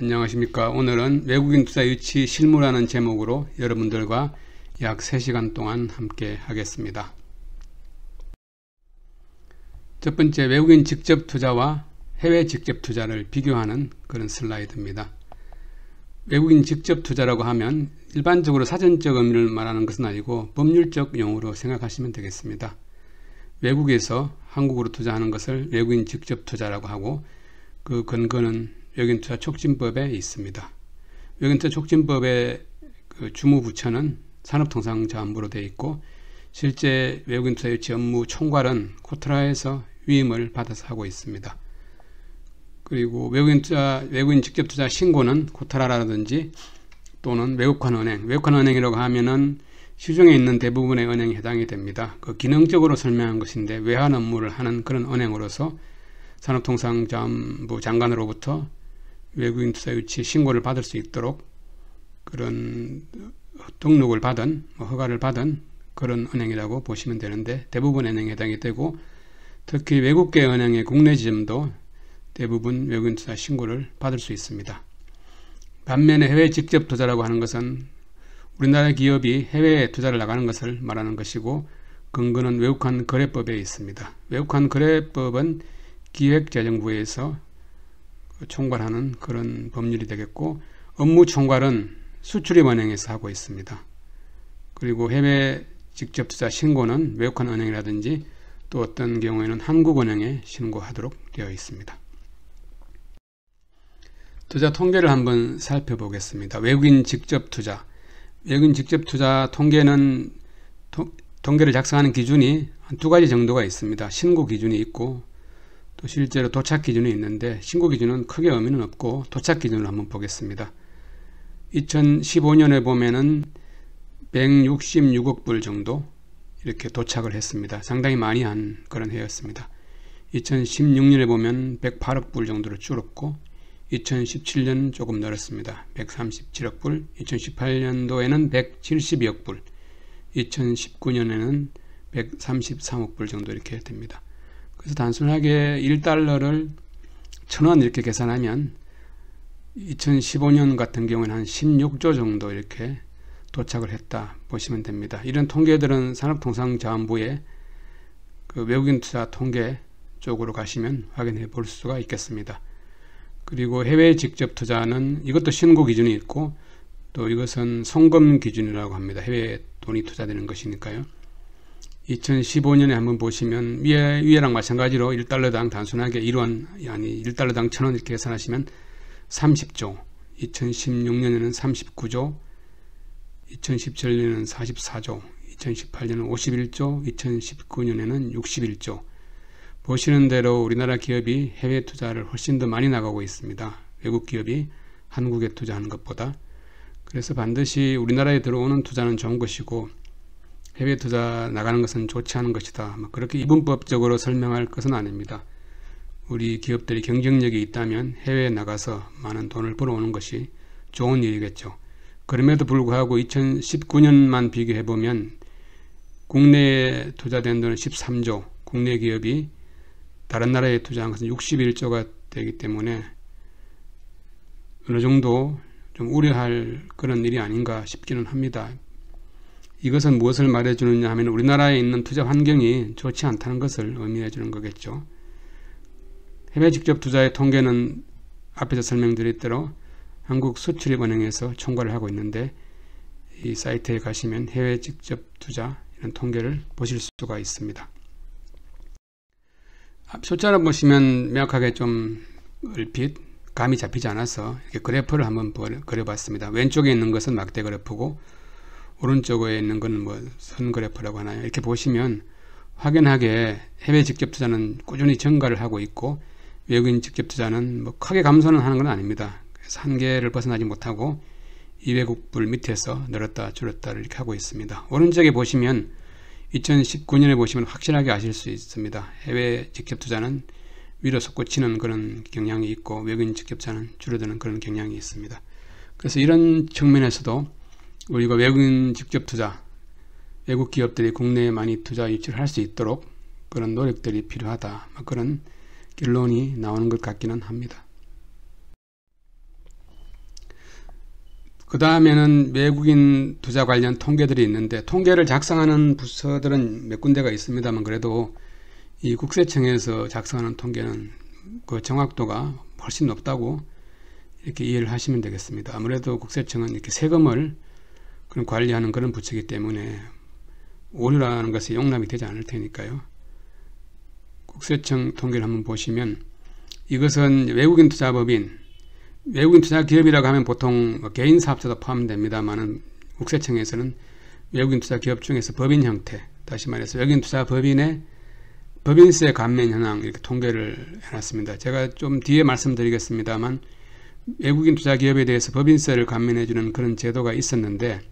안녕하십니까. 오늘은 외국인 투자 유치 실무라는 제목으로 여러분들과 약 3시간 동안 함께 하겠습니다. 첫 번째, 외국인 직접 투자와 해외 직접 투자를 비교하는 그런 슬라이드입니다. 외국인 직접 투자라고 하면 일반적으로 사전적 의미를 말하는 것은 아니고 법률적 용어로 생각하시면 되겠습니다. 외국에서 한국으로 투자하는 것을 외국인 직접 투자라고 하고, 그 근거는 외국인 투자 촉진법에 있습니다. 외국인 투자 촉진법의 그 주무부처는 산업통상자원부로 되어 있고, 실제 외국인 투자 유치 업무 총괄은 코트라에서 위임을 받아서 하고 있습니다. 그리고 외국인 직접 투자 신고는 코트라라든지 또는 외국환 은행이라고 하면은 시중에 있는 대부분의 은행이 해당이 됩니다. 그 기능적으로 설명한 것인데, 외환 업무를 하는 그런 은행으로서 산업통상자원부 장관으로부터 외국인 투자 유치 신고를 받을 수 있도록 그런 등록을 받은, 허가를 받은 그런 은행이라고 보시면 되는데, 대부분 은행에 해당이 되고, 특히 외국계 은행의 국내 지점도 대부분 외국인 투자 신고를 받을 수 있습니다. 반면에 해외 직접 투자라고 하는 것은 우리나라 기업이 해외에 투자를 나가는 것을 말하는 것이고, 근거는 외국환 거래법에 있습니다. 외국환 거래법은 기획재정부에서 총괄하는 그런 법률이 되겠고, 업무 총괄은 수출입은행에서 하고 있습니다. 그리고 해외 직접 투자 신고는 외국환 은행이라든지 또 어떤 경우에는 한국은행에 신고하도록 되어 있습니다. 투자 통계를 한번 살펴보겠습니다. 외국인 직접 투자. 외국인 직접 투자 통계는 통계를 작성하는 기준이 한 2가지 정도가 있습니다. 신고 기준이 있고 또 실제로 도착 기준이 있는데, 신고 기준은 크게 의미는 없고 도착 기준을 한번 보겠습니다. 2015년에 보면은 166억 불 정도 이렇게 도착을 했습니다. 상당히 많이 한 그런 해였습니다. 2016년에 보면 108억 불 정도로 줄었고, 2017년 조금 늘었습니다. 137억 불, 2018년도에는 172억 불, 2019년에는 133억 불 정도 이렇게 됩니다. 그래서 단순하게 1달러를 1,000원 이렇게 계산하면 2015년 같은 경우에는 한 16조 정도 이렇게 도착을 했다 보시면 됩니다. 이런 통계들은 산업통상자원부의 그 외국인 투자 통계 쪽으로 가시면 확인해 볼 수가 있겠습니다. 그리고 해외 직접 투자는 이것도 신고 기준이 있고, 또 이것은 송금 기준이라고 합니다. 해외에 돈이 투자되는 것이니까요. 2015년에 한번 보시면 위에랑 마찬가지로 1달러당 단순하게 1원, 아니 1달러당 1,000원 이렇게 계산하시면 30조, 2016년에는 39조, 2017년에는 44조, 2018년에는 51조, 2019년에는 61조. 보시는 대로 우리나라 기업이 해외 투자를 훨씬 더 많이 나가고 있습니다. 외국 기업이 한국에 투자하는 것보다. 그래서 반드시 우리나라에 들어오는 투자는 좋은 것이고, 해외 투자 나가는 것은 좋지 않은 것이다, 그렇게 이분법적으로 설명할 것은 아닙니다. 우리 기업들이 경쟁력이 있다면 해외에 나가서 많은 돈을 벌어오는 것이 좋은 일이겠죠. 그럼에도 불구하고 2019년만 비교해보면 국내에 투자된 돈은 13조, 국내 기업이 다른 나라에 투자한 것은 61조가 되기 때문에 어느 정도 좀 우려할 그런 일이 아닌가 싶기는 합니다. 이것은 무엇을 말해주느냐 하면 우리나라에 있는 투자 환경이 좋지 않다는 것을 의미해 주는 거겠죠. 해외 직접 투자의 통계는 앞에서 설명드린 대로 한국수출입은행에서 총괄을 하고 있는데, 이 사이트에 가시면 해외 직접 투자 이런 통계를 보실 수가 있습니다. 숫자를 보시면 명확하게 좀 얼핏 감이 잡히지 않아서 이렇게 그래프를 한번 그려봤습니다. 왼쪽에 있는 것은 막대 그래프고, 오른쪽에 있는 건 선 그래프라고 하나요? 이렇게 보시면 확연하게 해외 직접 투자는 꾸준히 증가를 하고 있고, 외국인 직접 투자는 크게 감소는 하는 건 아닙니다. 그래서 한계를 벗어나지 못하고 200억 불 밑에서 늘었다 줄었다 이렇게 하고 있습니다. 오른쪽에 보시면 2019년에 보시면 확실하게 아실 수 있습니다. 해외 직접 투자는 위로 솟구치는 그런 경향이 있고, 외국인 직접 투자는 줄어드는 그런 경향이 있습니다. 그래서 이런 측면에서도 우리가 외국인 직접 투자, 외국 기업들이 국내에 많이 투자 유치를 할 수 있도록 그런 노력들이 필요하다, 그런 결론이 나오는 것 같기는 합니다. 그 다음에는 외국인 투자 관련 통계들이 있는데, 통계를 작성하는 부서들은 몇 군데가 있습니다만 그래도 이 국세청에서 작성하는 통계는 그 정확도가 훨씬 높다고 이렇게 이해를 하시면 되겠습니다. 아무래도 국세청은 이렇게 세금을 그런 관리하는 그런 부처이기 때문에 오류라는 것이 용납이 되지 않을 테니까요. 국세청 통계를 한번 보시면, 이것은 외국인 투자법인, 외국인 투자 기업이라고 하면 보통 개인 사업자도 포함됩니다만은 국세청에서는 외국인 투자 기업 중에서 법인 형태, 다시 말해서 외국인 투자 법인의 법인세 감면 현황 이렇게 통계를 해놨습니다. 제가 좀 뒤에 말씀드리겠습니다만 외국인 투자 기업에 대해서 법인세를 감면해주는 그런 제도가 있었는데,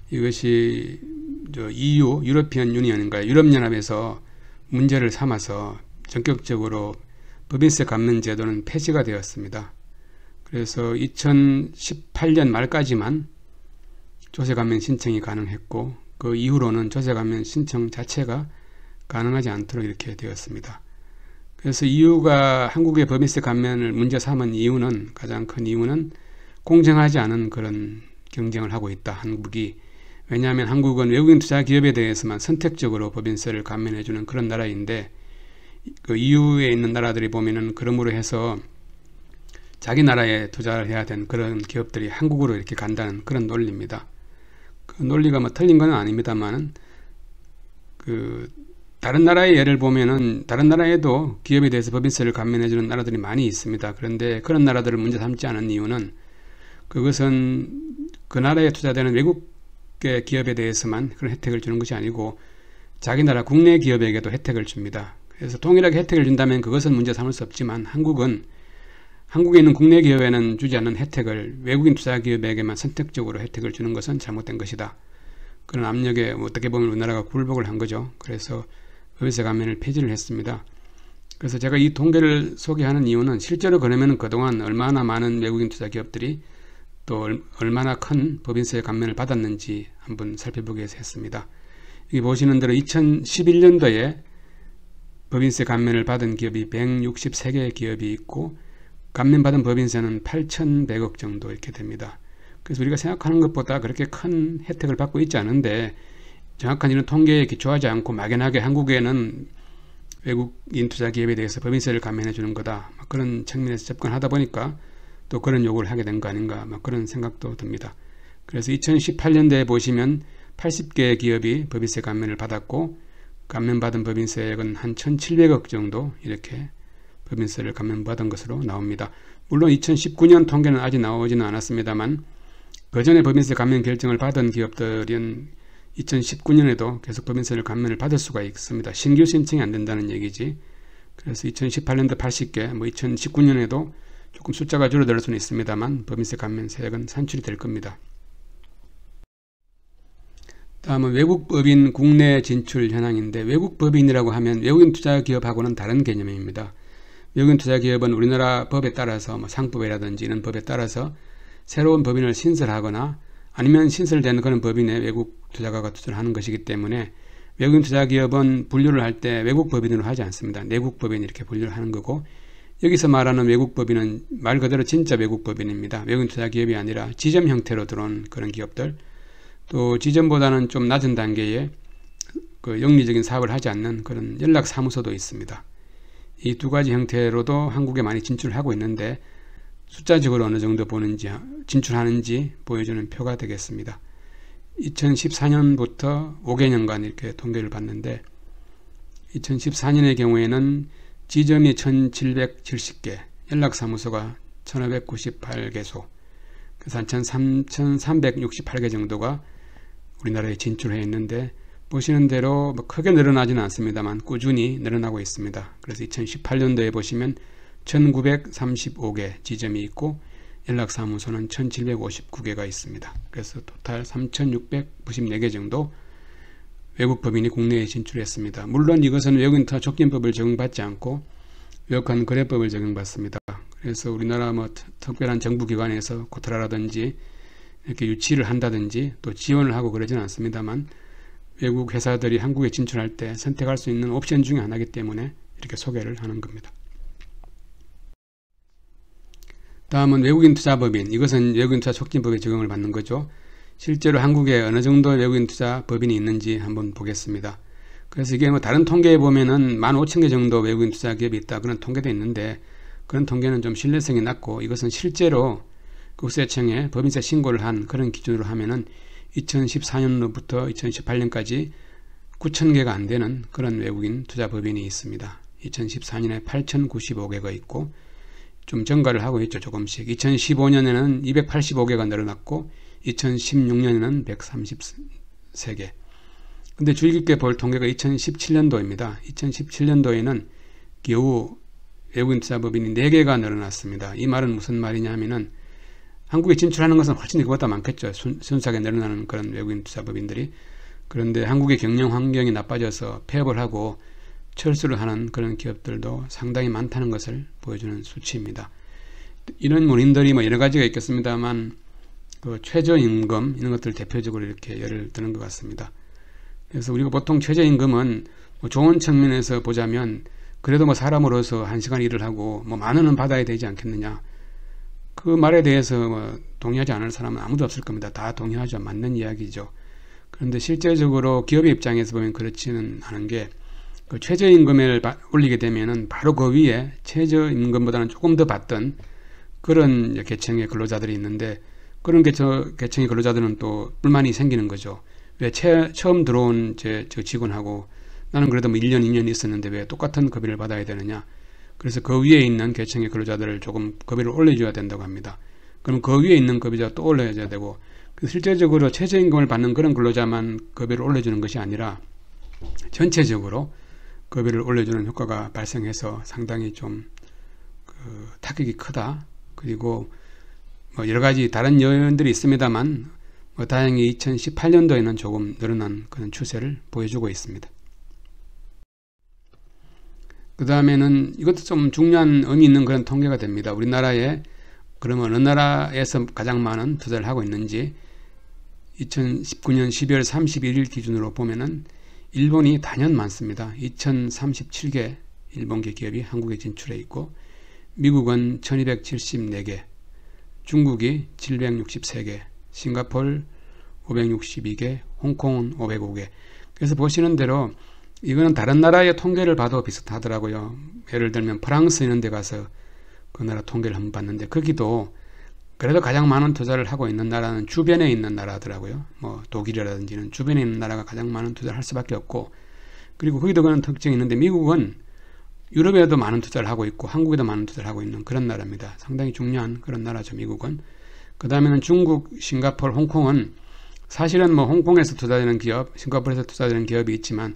이것이 EU, 유러피언 유니언인가요? 유럽연합에서 문제를 삼아서 전격적으로 법인세 감면 제도는 폐지가 되었습니다. 그래서 2018년 말까지만 조세감면 신청이 가능했고, 그 이후로는 조세감면 신청 자체가 가능하지 않도록 이렇게 되었습니다. 그래서 EU가 한국의 법인세 감면을 문제 삼은 이유는, 가장 큰 이유는 공정하지 않은 그런 경쟁을 하고 있다, 한국이. 왜냐하면 한국은 외국인 투자 기업에 대해서만 선택적으로 법인세를 감면해주는 그런 나라인데, 그 EU에 있는 나라들이 보면은 그러므로 해서 자기 나라에 투자를 해야 되는 그런 기업들이 한국으로 이렇게 간다는 그런 논리입니다. 그 논리가 뭐 틀린 건 아닙니다만은, 다른 나라의 예를 보면은 다른 나라에도 기업에 대해서 법인세를 감면해주는 나라들이 많이 있습니다. 그런데 그런 나라들을 문제 삼지 않은 이유는, 그것은 그 나라에 투자되는 외국의 기업에 대해서만 그런 혜택을 주는 것이 아니고 자기 나라 국내 기업에게도 혜택을 줍니다. 그래서 동일하게 혜택을 준다면 그것은 문제 삼을 수 없지만, 한국에 있는 국내 기업에는 주지 않는 혜택을 외국인 투자 기업에게만 선택적으로 혜택을 주는 것은 잘못된 것이다. 그런 압력에 어떻게 보면 우리나라가 굴복을 한 거죠. 그래서 법인세 감면을 폐지를 했습니다. 그래서 제가 이 통계를 소개하는 이유는, 실제로 그러면 그동안 얼마나 많은 외국인 투자 기업들이 또 얼마나 큰 법인세 감면을 받았는지 한번 살펴보기 위해서 했습니다. 여기 보시는 대로 2011년도에 법인세 감면을 받은 기업이 163개 기업이 있고, 감면받은 법인세는 8,100억 정도 이렇게 됩니다. 그래서 우리가 생각하는 것보다 그렇게 큰 혜택을 받고 있지 않은데, 정확한 이런 통계에 기초하지 않고 막연하게 한국에는 외국인 투자 기업에 대해서 법인세를 감면해 주는 거다, 그런 측면에서 접근하다 보니까 또 그런 요구를 하게 된 거 아닌가, 그런 생각도 듭니다. 그래서 2018년도에 보시면 80개 기업이 법인세 감면을 받았고, 감면받은 법인세액은 한 1,700억 정도 이렇게 법인세를 감면받은 것으로 나옵니다. 물론 2019년 통계는 아직 나오지는 않았습니다만, 그 전에 법인세 감면 결정을 받은 기업들은 2019년에도 계속 법인세를 감면을 받을 수가 있습니다. 신규 신청이 안 된다는 얘기지. 그래서 2018년도 80개, 2019년에도 조금 숫자가 줄어들 수는 있습니다만 법인세 감면세액은 산출이 될 겁니다. 다음은 외국 법인 국내 진출 현황인데, 외국 법인이라고 하면 외국인 투자 기업하고는 다른 개념입니다. 외국인 투자 기업은 우리나라 법에 따라서 상법이라든지 이런 법에 따라서 새로운 법인을 신설하거나 아니면 신설되는 그런 법인에 외국 투자가가 투자를 하는 것이기 때문에, 외국인 투자 기업은 분류를 할 때 외국 법인으로 하지 않습니다. 내국 법인 이렇게 분류를 하는 거고, 여기서 말하는 외국 법인은 말 그대로 진짜 외국 법인입니다. 외국인 투자 기업이 아니라 지점 형태로 들어온 그런 기업들, 또 지점보다는 좀 낮은 단계의 그 영리적인 사업을 하지 않는 그런 연락사무소도 있습니다. 이 두 가지 형태로도 한국에 많이 진출하고 있는데, 숫자적으로 어느 정도 보는지, 진출하는지 보여주는 표가 되겠습니다. 2014년부터 5개년간 이렇게 통계를 봤는데, 2014년의 경우에는 지점이 1770개, 연락사무소가 1598개소, 그래서 한 3368개 정도가 우리나라에 진출해 있는데, 보시는 대로 크게 늘어나지는 않습니다만 꾸준히 늘어나고 있습니다. 그래서 2018년도에 보시면 1935개 지점이 있고, 연락사무소는 1759개가 있습니다. 그래서 토탈 3694개 정도 외국 법인이 국내에 진출했습니다. 물론 이것은 외국인 투자 촉진법을 적용받지 않고 외국환 거래법을 적용받습니다. 그래서 우리나라 특별한 정부기관에서 코트라라든지 이렇게 유치를 한다든지 또 지원을 하고 그러지는 않습니다만, 외국 회사들이 한국에 진출할 때 선택할 수 있는 옵션 중에 하나이기 때문에 이렇게 소개를 하는 겁니다. 다음은 외국인 투자법인. 이것은 외국인 투자 촉진법에 적용을 받는 거죠. 실제로 한국에 어느 정도 외국인 투자 법인이 있는지 한번 보겠습니다. 그래서 이게 뭐 다른 통계에 보면은 15,000개 정도 외국인 투자 기업이 있다 그런 통계도 있는데, 그런 통계는 좀 신뢰성이 낮고, 이것은 실제로 국세청에 법인세 신고를 한 그런 기준으로 하면은 2014년부터 2018년까지 9,000개가 안 되는 그런 외국인 투자 법인이 있습니다. 2014년에 8,095개가 있고, 좀 증가를 하고 있죠, 조금씩. 2015년에는 285개가 늘어났고, 2016년에는 133개. 근데 주의 깊게 볼 통계가 2017년도입니다. 2017년도에는 겨우 외국인 투자 법인이 4개가 늘어났습니다. 이 말은 무슨 말이냐 하면은, 한국에 진출하는 것은 훨씬 그보다 많겠죠. 순수하게 늘어나는 그런 외국인 투자 법인들이. 그런데 한국의 경영 환경이 나빠져서 폐업을 하고 철수를 하는 그런 기업들도 상당히 많다는 것을 보여주는 수치입니다. 이런 원인들이 뭐 여러 가지가 있겠습니다만, 그 최저임금 이런 것들 대표적으로 이렇게 예를 드는 것 같습니다. 그래서 우리가 보통 최저임금은 뭐 좋은 측면에서 보자면 그래도 뭐 사람으로서 1시간 일을 하고 뭐 10,000원은 받아야 되지 않겠느냐, 그 말에 대해서 뭐 동의하지 않을 사람은 아무도 없을 겁니다. 다 동의하죠. 맞는 이야기죠. 그런데 실제적으로 기업의 입장에서 보면 그렇지는 않은 게, 그 최저임금을 올리게 되면은 바로 그 위에 최저임금보다는 조금 더 받던 그런 계층의 근로자들이 있는데, 그런 계층의 근로자들은 또 불만이 생기는 거죠. 왜 처음 들어온 저 직원하고 나는 그래도 뭐 1년, 2년 있었는데 왜 똑같은 급여를 받아야 되느냐. 그래서 그 위에 있는 계층의 근로자들을 조금 급여를 올려줘야 된다고 합니다. 그럼 그 위에 있는 급여자가 또 올려줘야 되고, 실제적으로 최저임금을 받는 그런 근로자만 급여를 올려주는 것이 아니라 전체적으로 급여를 올려주는 효과가 발생해서 상당히 좀 타격이 크다. 그리고 뭐 여러 가지 다른 요인들이 있습니다만, 뭐 다행히 2018년도에는 조금 늘어난 그런 추세를 보여주고 있습니다. 그 다음에는 이것도 좀 중요한 의미 있는 그런 통계가 됩니다. 우리나라에 그러면 어느 나라에서 가장 많은 투자를 하고 있는지 2019년 12월 31일 기준으로 보면은 일본이 단연 많습니다. 2037개 일본계 기업이 한국에 진출해 있고, 미국은 1274개, 중국이 763개, 싱가포르 562개, 홍콩은 505개. 그래서 보시는 대로 이거는 다른 나라의 통계를 봐도 비슷하더라고요. 예를 들면 프랑스 이런 데 가서 그 나라 통계를 한번 봤는데, 거기도 그래도 가장 많은 투자를 하고 있는 나라는 주변에 있는 나라더라고요. 뭐 독일이라든지는 주변에 있는 나라가 가장 많은 투자를 할 수밖에 없고, 그리고 거기도 그런 특징이 있는데, 미국은 유럽에도 많은 투자를 하고 있고 한국에도 많은 투자를 하고 있는 그런 나라입니다. 상당히 중요한 그런 나라죠, 미국은. 그 다음에는 중국, 싱가포르, 홍콩은 사실은 뭐 홍콩에서 투자되는 기업, 싱가포르에서 투자되는 기업이 있지만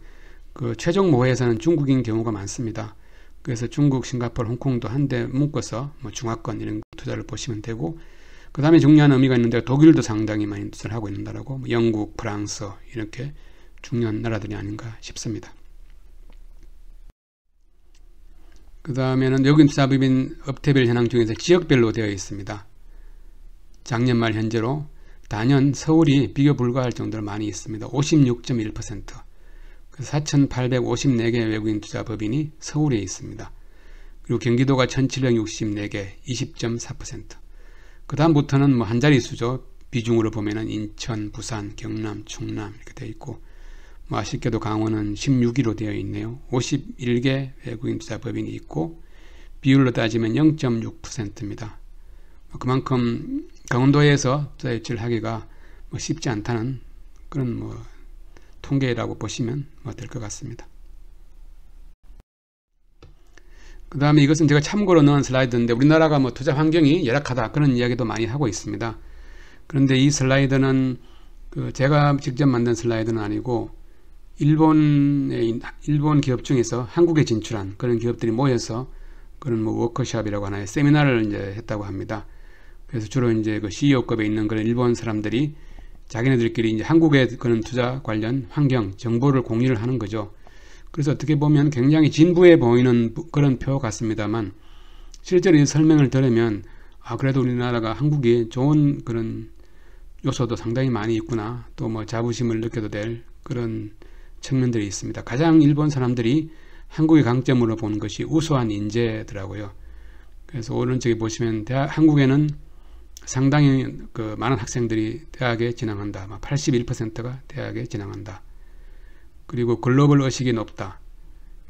그 최종 모회에서는 중국인 경우가 많습니다. 그래서 중국, 싱가포르, 홍콩도 한데 묶어서 뭐 중화권 이런 투자를 보시면 되고, 그 다음에 중요한 의미가 있는데 독일도 상당히 많이 투자를 하고 있는 나라고, 뭐 영국, 프랑스 이렇게 중요한 나라들이 아닌가 싶습니다. 그 다음에는 외국인 투자법인 업태별 현황 중에서 지역별로 되어 있습니다. 작년 말 현재로 단연 서울이 비교 불가할 정도로 많이 있습니다. 56.1%. 4,854개 외국인 투자법인이 서울에 있습니다. 그리고 경기도가 1,764개, 20.4%. 그 다음부터는 뭐 한 자릿수죠. 비중으로 보면은 인천, 부산, 경남, 충남 이렇게 되어 있고, 뭐 아쉽게도 강원은 16위로 되어 있네요. 51개 외국인 투자법인이 있고, 비율로 따지면 0.6%입니다. 그만큼 강원도에서 투자 유치를 하기가 뭐 쉽지 않다는 그런 뭐 통계라고 보시면 될 것 같습니다. 그 다음에 이것은 제가 참고로 넣은 슬라이드인데, 우리나라가 뭐 투자 환경이 열악하다 그런 이야기도 많이 하고 있습니다. 그런데 이 슬라이드는 제가 직접 만든 슬라이드는 아니고 일본 기업 중에서 한국에 진출한 그런 기업들이 모여서 그런 뭐 워크숍이라고 하나의 세미나를 이제 했다고 합니다. 그래서 주로 이제 그 CEO급에 있는 그런 일본 사람들이 자기네들끼리 이제 한국의 그런 투자 관련 환경, 정보를 공유를 하는 거죠. 그래서 어떻게 보면 굉장히 진부해 보이는 그런 표 같습니다만, 실제로 이 설명을 들으면 그래도 우리나라가 한국이 좋은 그런 요소도 상당히 많이 있구나, 또 뭐 자부심을 느껴도 될 그런 측면들이 있습니다. 가장 일본 사람들이 한국의 강점으로 보는 것이 우수한 인재더라고요. 그래서 오른쪽에 보시면 한국에는 상당히 많은 학생들이 대학에 진학한다. 81%가 대학에 진학한다. 그리고 글로벌 의식이 높다.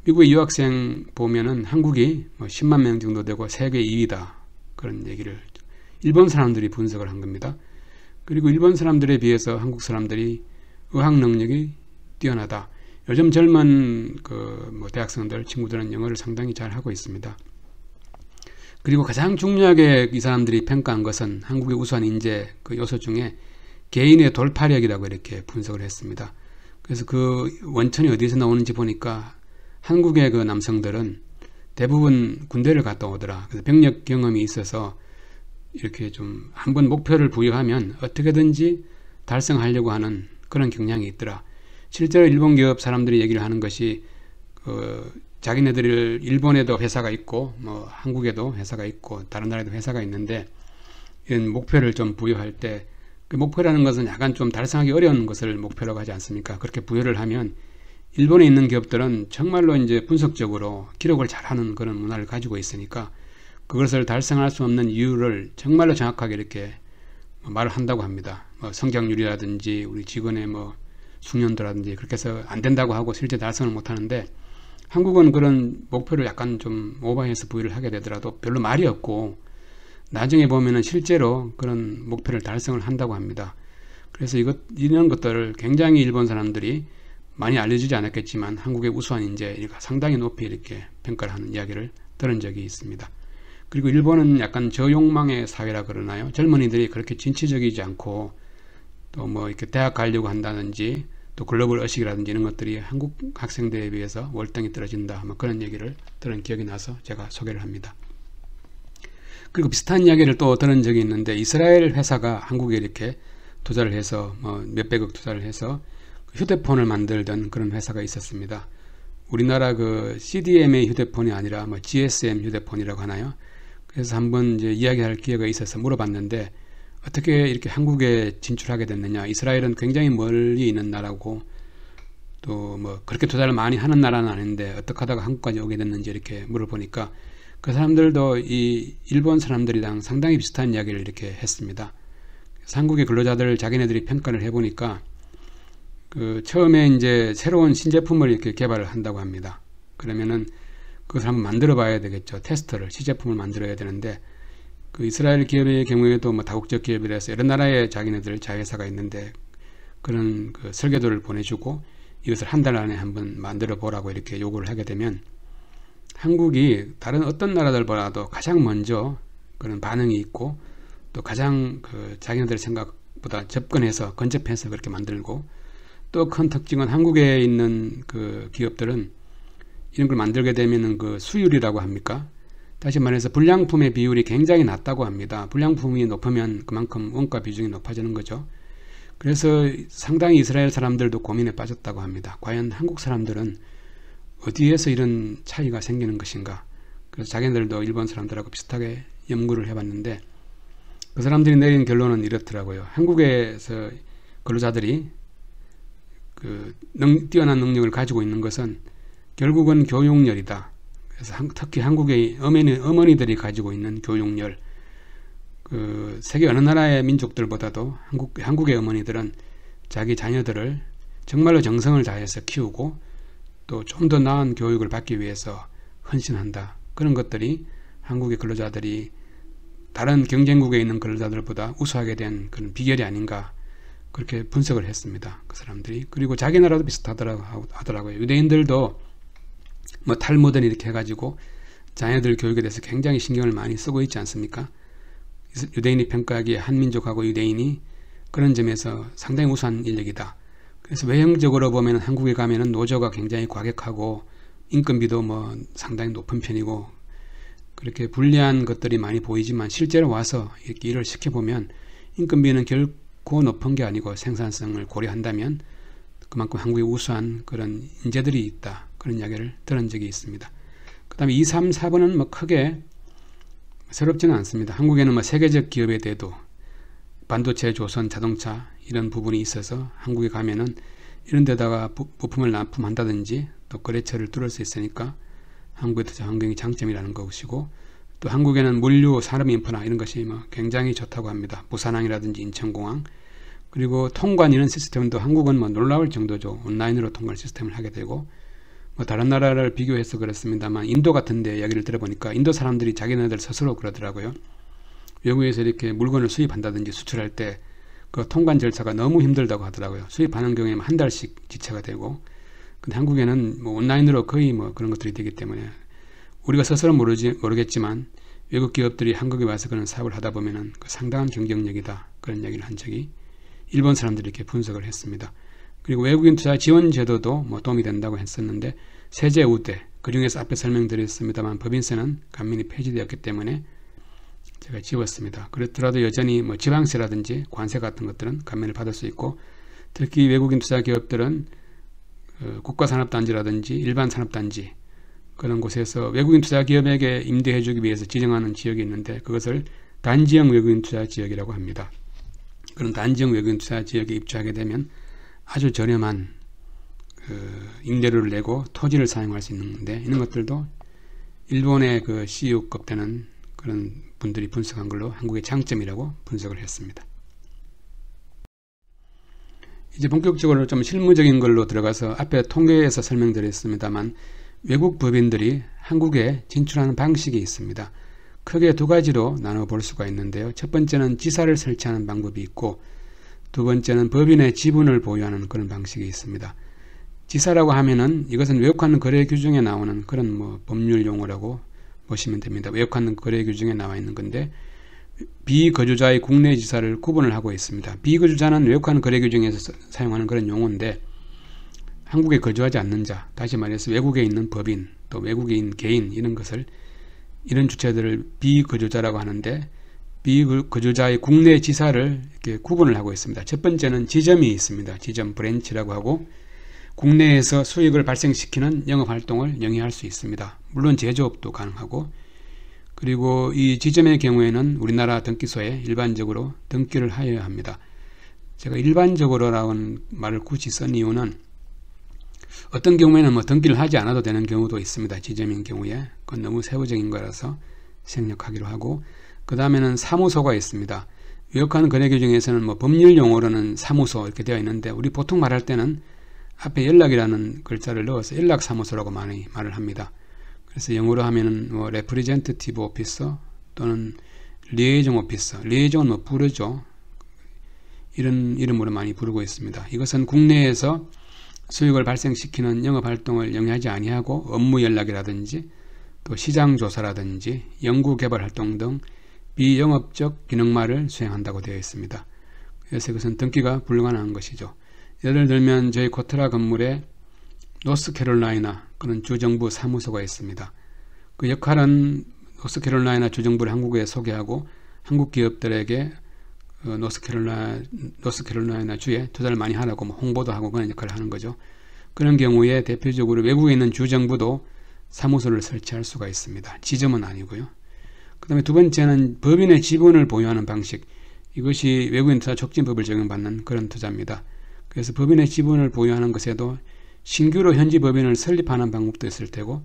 미국의 유학생 보면은 한국이 10만 명 정도 되고 세계 2위다. 그런 얘기를 일본 사람들이 분석을 한 겁니다. 그리고 일본 사람들에 비해서 한국 사람들이 의학 능력이 뛰어나다. 요즘 젊은 대학생들, 친구들은 영어를 상당히 잘 하고 있습니다. 그리고 가장 중요하게 이 사람들이 평가한 것은 한국의 우수한 인재 그 요소 중에 개인의 돌파력이라고 이렇게 분석을 했습니다. 그래서 그 원천이 어디서 나오는지 보니까 한국의 그 남성들은 대부분 군대를 갔다 오더라. 그래서 병력 경험이 있어서 이렇게 좀 한번 목표를 부여하면 어떻게든지 달성하려고 하는 그런 경향이 있더라. 실제로 일본 기업 사람들이 얘기를 하는 것이 자기네들 일본에도 회사가 있고 한국에도 회사가 있고 다른 나라에도 회사가 있는데 이런 목표를 좀 부여할 때 그 목표라는 것은 약간 좀 달성하기 어려운 것을 목표라고 하지 않습니까? 그렇게 부여를 하면 일본에 있는 기업들은 정말로 이제 분석적으로 기록을 잘하는 그런 문화를 가지고 있으니까 그것을 달성할 수 없는 이유를 정말로 정확하게 이렇게 말을 한다고 합니다. 성장률이라든지 우리 직원의 숙련도라든지 그렇게 해서 안 된다고 하고 실제 달성을 못 하는데 한국은 그런 목표를 약간 좀 오버해서 부여를 하게 되더라도 별로 말이 없고 나중에 보면은 실제로 그런 목표를 달성을 한다고 합니다. 그래서 이런 것들을 굉장히 일본 사람들이 많이 알려주지 않았겠지만 한국의 우수한 인재가 상당히 높이 이렇게 평가를 하는 이야기를 들은 적이 있습니다. 그리고 일본은 약간 저욕망의 사회라 그러나요? 젊은이들이 그렇게 진취적이지 않고 또 이렇게 대학 가려고 한다든지 또 글로벌 의식이라든지 이런 것들이 한국 학생들에 비해서 월등히 떨어진다. 그런 얘기를 들은 기억이 나서 제가 소개를 합니다. 그리고 비슷한 이야기를 또 들은 적이 있는데 이스라엘 회사가 한국에 이렇게 투자를 해서 몇백억 투자를 해서 휴대폰을 만들던 그런 회사가 있었습니다. 우리나라 그 CDMA 휴대폰이 아니라 GSM 휴대폰이라고 하나요? 그래서 한번 이제 이야기할 기회가 있어서 물어봤는데 어떻게 이렇게 한국에 진출하게 됐느냐. 이스라엘은 굉장히 멀리 있는 나라고 또 그렇게 투자를 많이 하는 나라는 아닌데 어떻게 하다가 한국까지 오게 됐는지 이렇게 물어보니까 그 사람들도 이 일본 사람들이랑 상당히 비슷한 이야기를 이렇게 했습니다. 그래서 한국의 근로자들 자기네들이 평가를 해보니까 처음에 이제 새로운 신제품을 이렇게 개발을 한다고 합니다. 그러면은 그것을 한번 만들어 봐야 되겠죠. 테스터를, 시제품을 만들어야 되는데 그 이스라엘 기업의 경우에도 다국적 기업이라서 여러 나라에 자기네들 자회사가 있는데 그런 그 설계도를 보내주고 이것을 한 달 안에 한번 만들어 보라고 이렇게 요구를 하게 되면 한국이 다른 어떤 나라들보다도 가장 먼저 그런 반응이 있고 또 가장 자기네들 생각보다 접근해서 건접해서 그렇게 만들고 또 큰 특징은 한국에 있는 그 기업들은 이런 걸 만들게 되면은 그 수율이라고 합니까? 다시 말해서 불량품의 비율이 굉장히 낮다고 합니다. 불량품이 높으면 그만큼 원가 비중이 높아지는 거죠. 그래서 상당히 이스라엘 사람들도 고민에 빠졌다고 합니다. 과연 한국 사람들은 어디에서 이런 차이가 생기는 것인가? 그래서 자기들도 일본 사람들하고 비슷하게 연구를 해봤는데 그 사람들이 내린 결론은 이렇더라고요. 한국에서 근로자들이 뛰어난 능력을 가지고 있는 것은 결국은 교육열이다. 그래서 특히 한국의 어머니들이 가지고 있는 교육열, 세계 어느 나라의 민족들보다도 한국의 어머니들은 자기 자녀들을 정말로 정성을 다해서 키우고 또 좀 더 나은 교육을 받기 위해서 헌신한다. 그런 것들이 한국의 근로자들이 다른 경쟁국에 있는 근로자들보다 우수하게 된 그런 비결이 아닌가 그렇게 분석을 했습니다. 그 사람들이. 그리고 자기 나라도 비슷하더라고요. 유대인들도 탈무드는 이렇게 해가지고 자녀들 교육에 대해서 굉장히 신경을 많이 쓰고 있지 않습니까? 유대인이 평가하기에 한민족하고 유대인이 그런 점에서 상당히 우수한 인력이다. 그래서 외형적으로 보면 한국에 가면은 노조가 굉장히 과격하고 인건비도 상당히 높은 편이고 그렇게 불리한 것들이 많이 보이지만 실제로 와서 이렇게 일을 시켜보면 인건비는 결코 높은 게 아니고 생산성을 고려한다면 그만큼 한국에 우수한 그런 인재들이 있다. 그런 이야기를 들은 적이 있습니다. 그 다음에 2, 3, 4번은 크게 새롭지는 않습니다. 한국에는 세계적 기업에 대해도 반도체, 조선, 자동차 이런 부분이 있어서 한국에 가면은 이런 데다가 부품을 납품한다든지 또 거래처를 뚫을 수 있으니까 한국의 투자 환경이 장점이라는 것이고 또 한국에는 물류, 산업 인프라 이런 것이 뭐 굉장히 좋다고 합니다. 부산항이라든지 인천공항, 그리고 통관 이런 시스템도 한국은 뭐 놀라울 정도죠. 온라인으로 통관 시스템을 하게 되고, 뭐 다른 나라를 비교해서 그렇습니다만 인도 같은 데 이야기를 들어보니까 인도 사람들이 자기네들 스스로 그러더라고요. 외국에서 이렇게 물건을 수입한다든지 수출할 때 그 통관 절차가 너무 힘들다고 하더라고요. 수입하는 경우에 한 달씩 지체가 되고, 근데 한국에는 뭐 온라인으로 거의 뭐 그런 것들이 되기 때문에 우리가 스스로 모르겠지만 외국 기업들이 한국에 와서 그런 사업을 하다 보면은 그 상당한 경쟁력이다, 그런 얘기를 한 적이 일본 사람들이 이렇게 분석을 했습니다. 그리고 외국인 투자 지원 제도도 뭐 도움이 된다고 했었는데, 세제 우대, 그 중에서 앞에 설명드렸습니다만 법인세는 감면이 폐지되었기 때문에 제가 지웠습니다. 그렇더라도 여전히 뭐 지방세라든지 관세 같은 것들은 감면을 받을 수 있고, 특히 외국인 투자 기업들은 국가산업단지라든지 일반산업단지 그런 곳에서 외국인 투자 기업에게 임대해주기 위해서 지정하는 지역이 있는데, 그것을 단지형 외국인 투자 지역이라고 합니다. 그런 단지형 외국인 투자 지역에 입주하게 되면 아주 저렴한 임대료를 내고 토지를 사용할 수 있는데, 이런 것들도 일본의 그 CEO급 되는 그런 분들이 분석한 걸로 한국의 장점이라고 분석을 했습니다. 이제 본격적으로 좀 실무적인 걸로 들어가서 앞에 통계에서 설명드렸습니다만 외국 법인들이 한국에 진출하는 방식이 있습니다. 크게 두 가지로 나눠 볼 수가 있는데요. 첫 번째는 지사를 설치하는 방법이 있고, 두 번째는 법인의 지분을 보유하는 그런 방식이 있습니다. 지사라고 하면은 이것은 외국환 거래 규정에 나오는 그런 뭐 법률 용어라고 보시면 됩니다. 외국환 거래 규정에 나와 있는 건데, 비거주자의 국내 지사를 구분을 하고 있습니다. 비거주자는 외국환 거래 규정에서 사용하는 그런 용어인데, 한국에 거주하지 않는 자, 다시 말해서 외국에 있는 법인, 또 외국에 있는 개인, 이런 주체들을 비거주자라고 하는데, 비거주자의 국내 지사를 이렇게 구분을 하고 있습니다. 첫 번째는 지점이 있습니다. 지점 브랜치라고 하고, 국내에서 수익을 발생시키는 영업활동을 영위할 수 있습니다. 물론 제조업도 가능하고, 그리고 이 지점의 경우에는 우리나라 등기소에 일반적으로 등기를 하여야 합니다. 제가 일반적으로라는 말을 굳이 쓴 이유는 어떤 경우에는 뭐 등기를 하지 않아도 되는 경우도 있습니다. 지점인 경우에. 그건 너무 세부적인 거라서 생략하기로 하고, 그 다음에는 사무소가 있습니다. 외국환 거래 규정에서는 뭐 법률 용어로는 사무소 이렇게 되어 있는데, 우리 보통 말할 때는 앞에 연락이라는 글자를 넣어서 연락사무소라고 많이 말을 합니다. 그래서 영어로 하면은 뭐 representative officer 또는 liaison officer, liaison은 뭐 부르죠. 이런 이름으로 많이 부르고 있습니다. 이것은 국내에서 수익을 발생시키는 영업활동을 영위하지 아니하고 업무 연락이라든지 또 시장 조사라든지 연구개발 활동 등 비영업적 기능만을 수행한다고 되어 있습니다. 그래서 이것은 등기가 불가능한 것이죠. 예를 들면 저희 코트라 건물에 노스캐롤라이나 그런 주정부 사무소가 있습니다. 그 역할은 노스캐롤라이나 주정부를 한국에 소개하고 한국 기업들에게 노스캐롤라이나 주에 투자를 많이 하라고 뭐 홍보도 하고 그런 역할을 하는 거죠. 그런 경우에 대표적으로 외국에 있는 주정부도 사무소를 설치할 수가 있습니다. 지점은 아니고요. 그 다음에 두 번째는 법인의 지분을 보유하는 방식. 이것이 외국인 투자 촉진법을 적용받는 그런 투자입니다. 그래서 법인의 지분을 보유하는 것에도 신규로 현지 법인을 설립하는 방법도 있을 테고,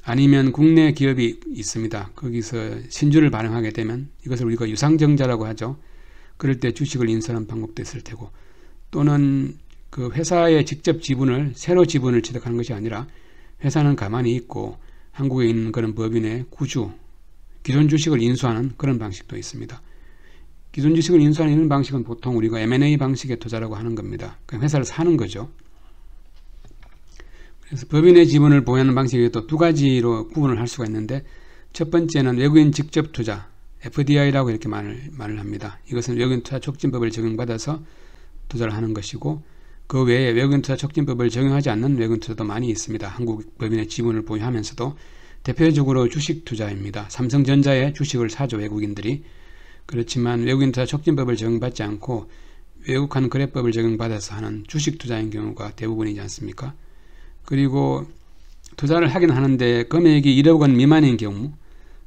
아니면 국내 기업이 있습니다. 거기서 신주를 발행하게 되면 이것을 우리가 유상증자라고 하죠. 그럴 때 주식을 인수하는 방법도 있을 테고, 또는 그 회사의 직접 지분을 새로 지분을 취득하는 것이 아니라 회사는 가만히 있고 한국에 있는 그런 법인의 구주, 기존 주식을 인수하는 그런 방식도 있습니다. 기존 주식을 인수하는 이런 방식은 보통 우리가 M&A 방식의 투자라고 하는 겁니다. 그러니까 회사를 사는 거죠. 그래서 법인의 지분을 보유하는 방식이 또 두 가지로 구분을 할 수가 있는데, 첫 번째는 외국인 직접 투자, FDI라고 이렇게 말을 합니다. 이것은 외국인 투자 촉진법을 적용받아서 투자를 하는 것이고, 그 외에 외국인 투자 촉진법을 적용하지 않는 외국인 투자도 많이 있습니다. 한국 법인의 지분을 보유하면서도. 대표적으로 주식 투자입니다. 삼성전자의 주식을 사죠, 외국인들이. 그렇지만 외국인 투자 촉진법을 적용받지 않고 외국환 거래법을 적용받아서 하는 주식 투자인 경우가 대부분이지 않습니까? 그리고 투자를 하긴 하는데 금액이 1억 원 미만인 경우,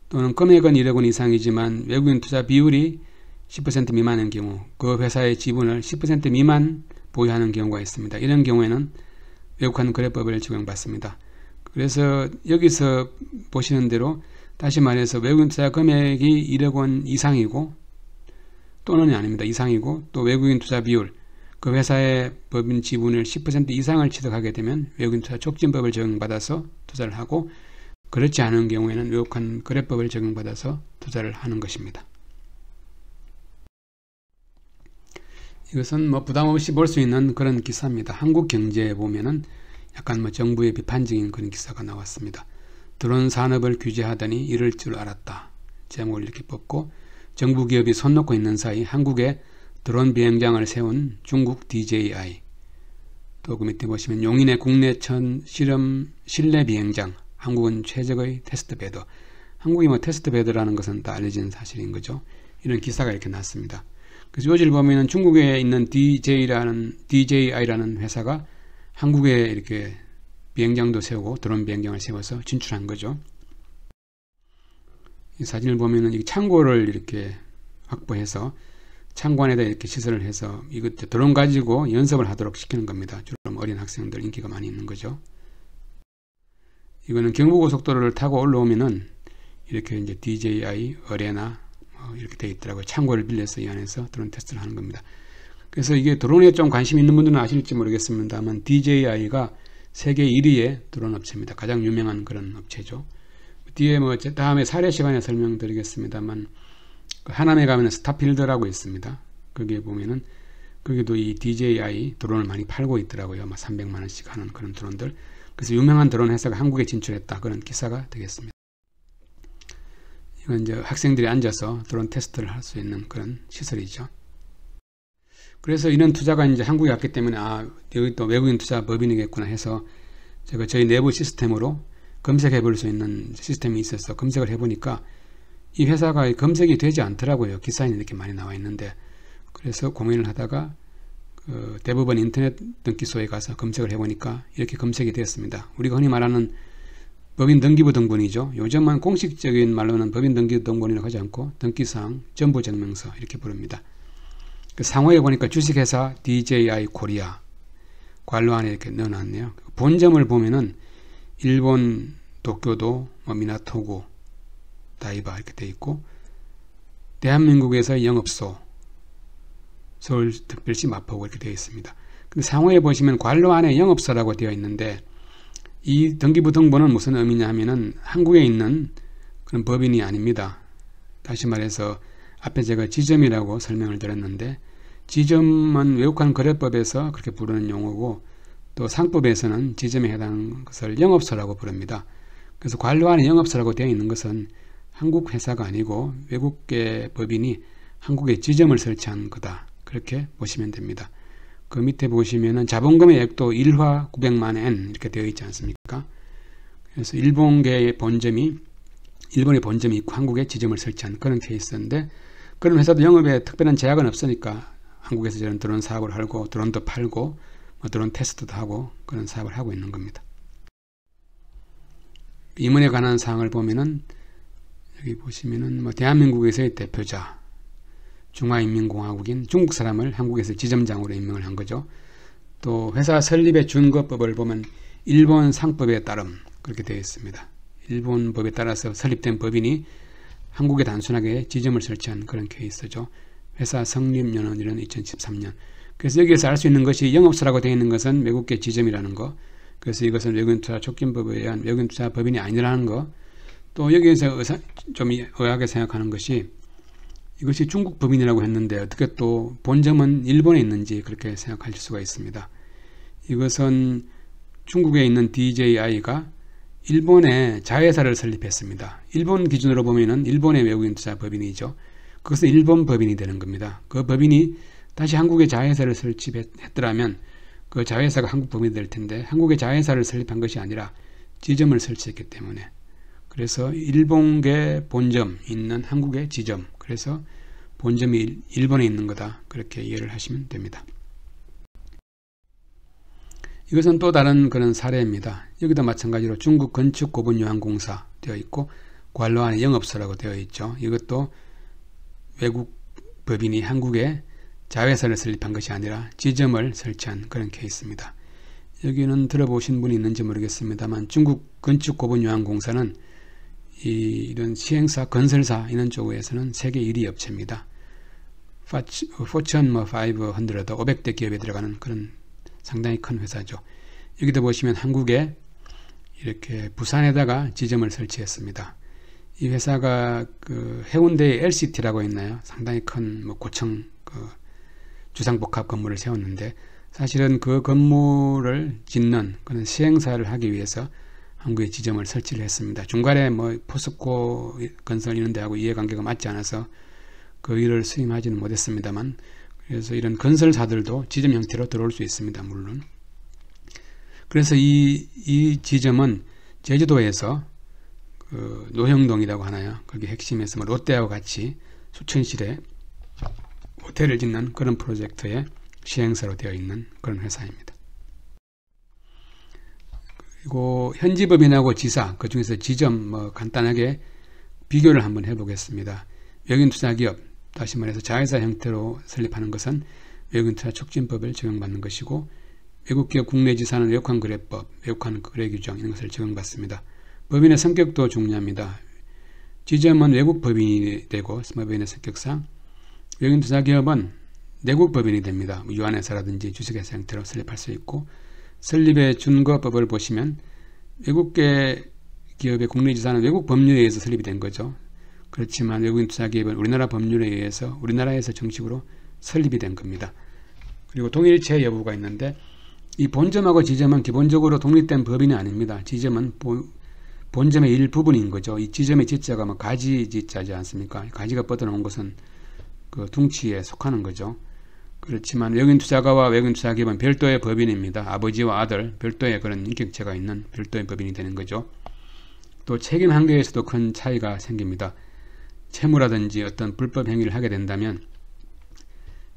또는 금액은 1억 원 이상이지만 외국인 투자 비율이 10% 미만인 경우, 그 회사의 지분을 10% 미만 보유하는 경우가 있습니다. 이런 경우에는 외국환 거래법을 적용받습니다. 그래서 여기서 보시는 대로 다시 말해서 외국인 투자 금액이 1억 원 이상이고 또는이 아닙니다. 이상이고 또 외국인 투자 비율 그 회사의 법인 지분을 10% 이상을 취득하게 되면 외국인 투자 촉진법을 적용받아서 투자를 하고 그렇지 않은 경우에는 외국환 거래법을 적용받아서 투자를 하는 것입니다. 이것은 부담 없이 볼 수 있는 그런 기사입니다. 한국경제에 보면은 약간 정부의 비판적인 그런 기사가 나왔습니다. 드론 산업을 규제하더니 이럴 줄 알았다. 제목을 이렇게 뽑고 정부 기업이 손 놓고 있는 사이 한국에 드론 비행장을 세운 중국 DJI 또 그 밑에 보시면 용인의 국내 실험 실내 비행장 한국은 최적의 테스트베드 한국이 테스트베드라는 것은 다 알려진 사실인 거죠. 이런 기사가 이렇게 났습니다. 그래서 요지를 보면은 중국에 있는 DJI라는 회사가 한국에 이렇게 비행장도 세우고 드론 비행장을 세워서 진출한 거죠. 이 사진을 보면은 이 창고를 이렇게 확보해서 창고 안에다 이렇게 시설을 해서 이것 드론 가지고 연습을 하도록 시키는 겁니다. 주로 어린 학생들 인기가 많이 있는 거죠. 이거는 경부고속도로를 타고 올라오면은 이렇게 이제 DJI 어레나 이렇게 되어 있더라고요. 창고를 빌려서 이 안에서 드론 테스트를 하는 겁니다. 그래서 이게 드론에 좀 관심 있는 분들은 아실지 모르겠습니다만 DJI가 세계 1위의 드론 업체입니다. 가장 유명한 그런 업체죠. 뒤에 다음에 사례 시간에 설명드리겠습니다만 하남에 가면 스타필드라고 있습니다. 거기에 보면은 거기도 이 DJI 드론을 많이 팔고 있더라고요. 300만원씩 하는 그런 드론들. 그래서 유명한 드론 회사가 한국에 진출했다. 그런 기사가 되겠습니다. 이건 이제 학생들이 앉아서 드론 테스트를 할 수 있는 그런 시설이죠. 그래서 이런 투자가 이제 한국에 왔기 때문에 여기 또 외국인 투자 법인이겠구나 해서 제가 저희 내부 시스템으로 검색해 볼 수 있는 시스템이 있어서 검색을 해보니까 이 회사가 검색이 되지 않더라고요. 기사에 이렇게 많이 나와 있는데 그래서 고민을 하다가 대부분 인터넷 등기소에 가서 검색을 해보니까 이렇게 검색이 되었습니다. 우리가 흔히 말하는 법인 등기부 등본이죠. 요즘은 공식적인 말로는 법인 등기부 등본이라고 하지 않고 등기사항 전부증명서 이렇게 부릅니다. 그 상호에 보니까 주식회사 DJI 코리아 관로 안에 이렇게 넣어놨네요. 본점을 보면은 일본 도쿄도, 미나토구, 다이바 이렇게 되어 있고 대한민국에서의 영업소 서울특별시 마포구 이렇게 되어 있습니다. 근데 상호에 보시면 관로 안에 영업소라고 되어 있는데 이 등기부 등본은 무슨 의미냐 하면은 한국에 있는 그런 법인이 아닙니다. 다시 말해서 앞에 제가 지점이라고 설명을 드렸는데 지점은 외국환 거래법에서 그렇게 부르는 용어고 또 상법에서는 지점에 해당하는 것을 영업소라고 부릅니다. 그래서 관로 안에 영업소라고 되어 있는 것은 한국 회사가 아니고 외국계 법인이 한국에 지점을 설치한 거다. 그렇게 보시면 됩니다. 그 밑에 보시면은 자본금의 액도 1화 900만 엔 이렇게 되어 있지 않습니까? 그래서 일본의 본점이 있고 한국에 지점을 설치한 그런 케이스인데 그런 회사도 영업에 특별한 제약은 없으니까 한국에서 저런 드론 사업을 하고 드론도 팔고 드론 테스트도 하고 그런 사업을 하고 있는 겁니다. 임원에 관한 사항을 보면은 여기 보시면은 대한민국에서의 대표자 중화인민공화국인 중국 사람을 한국에서 지점장으로 임명을 한 거죠. 또 회사 설립의 준거법을 보면 일본 상법에 따름 그렇게 되어 있습니다. 일본 법에 따라서 설립된 법인이 한국에 단순하게 지점을 설치한 그런 케이스죠. 회사 성립연원일은 2013년. 그래서 여기에서 알 수 있는 것이 영업소라고 되어 있는 것은 외국계 지점이라는 거. 그래서 이것은 외국인투자 촉진법에 의한 외국인투자 법인이 아니라는 거. 또 여기에서 좀 의아하게 생각하는 것이 이것이 중국 법인이라고 했는데 어떻게 또 본점은 일본에 있는지 그렇게 생각하실 수가 있습니다. 이것은 중국에 있는 DJI가 일본에 자회사를 설립했습니다. 일본 기준으로 보면은 일본의 외국인 투자 법인이죠. 그것은 일본 법인이 되는 겁니다. 그 법인이 다시 한국에 자회사를 설립했더라면 그 자회사가 한국 법인이 될 텐데 한국에 자회사를 설립한 것이 아니라 지점을 설치했기 때문에 그래서 일본계 본점 있는 한국의 지점 그래서 본점이 일본에 있는 거다 그렇게 이해를 하시면 됩니다. 이것은 또 다른 그런 사례입니다. 여기도 마찬가지로 중국 건축고분요한공사 되어 있고 관로 안에 영업소라고 되어 있죠. 이것도 외국 법인이 한국에 자회사를 설립한 것이 아니라 지점을 설치한 그런 케이스입니다. 여기는 들어보신 분이 있는지 모르겠습니다만 중국 건축고분요한공사는 이런 시행사, 건설사 이런 쪽에서는 세계 1위 업체입니다. 포천 500대 기업에 들어가는 그런 상당히 큰 회사죠. 여기도 보시면 한국에 이렇게 부산에다가 지점을 설치했습니다. 이 회사가 그 해운대에 LCT라고 있나요? 상당히 큰 고층 주상복합 건물을 세웠는데, 사실은 그 건물을 짓는 그런 시행사를 하기 위해서 한국에 지점을 설치를 했습니다. 중간에 포스코 건설 이런 데하고 이해관계가 맞지 않아서 그 일을 수임하지는 못했습니다만, 그래서 이런 건설사들도 지점 형태로 들어올 수 있습니다. 물론. 그래서 이 지점은 제주도에서 그 노형동이라고 하나요? 거기 핵심에서 롯데하고 같이 수천실에 호텔을 짓는 그런 프로젝트의 시행사로 되어 있는 그런 회사입니다. 그리고 현지법인하고 지사, 그 중에서 지점 간단하게 비교를 한번 해보겠습니다. 외국인 투자기업, 다시 말해서 자회사 형태로 설립하는 것은 외국인 투자 촉진법을 적용받는 것이고, 외국기업 국내 지사는 외국환 거래법, 외국환 거래 규정 이런 것을 적용받습니다. 법인의 성격도 중요합니다. 지점은 외국 법인이 되고 법인의 성격상, 외국인 투자기업은 내국 법인이 됩니다. 유한회사라든지 주식회사 형태로 설립할 수 있고, 설립의 준거법을 보시면 외국계 기업의 국내 지사는 외국 법률에 의해서 설립이 된 거죠. 그렇지만 외국인 투자기업은 우리나라 법률에 의해서 우리나라에서 정식으로 설립이 된 겁니다. 그리고 동일체 여부가 있는데, 이 본점하고 지점은 기본적으로 독립된 법인이 아닙니다. 지점은 본점의 일부분인 거죠. 이 지점의 지자가 가지 지자지 않습니까? 가지가 뻗어나온 것은 그 둥치에 속하는 거죠. 그렇지만 외국인 투자가와 외국인 투자기업은 별도의 법인입니다. 아버지와 아들, 별도의 그런 인격체가 있는 별도의 법인이 되는 거죠. 또 책임 한계에서도 큰 차이가 생깁니다. 채무라든지 어떤 불법 행위를 하게 된다면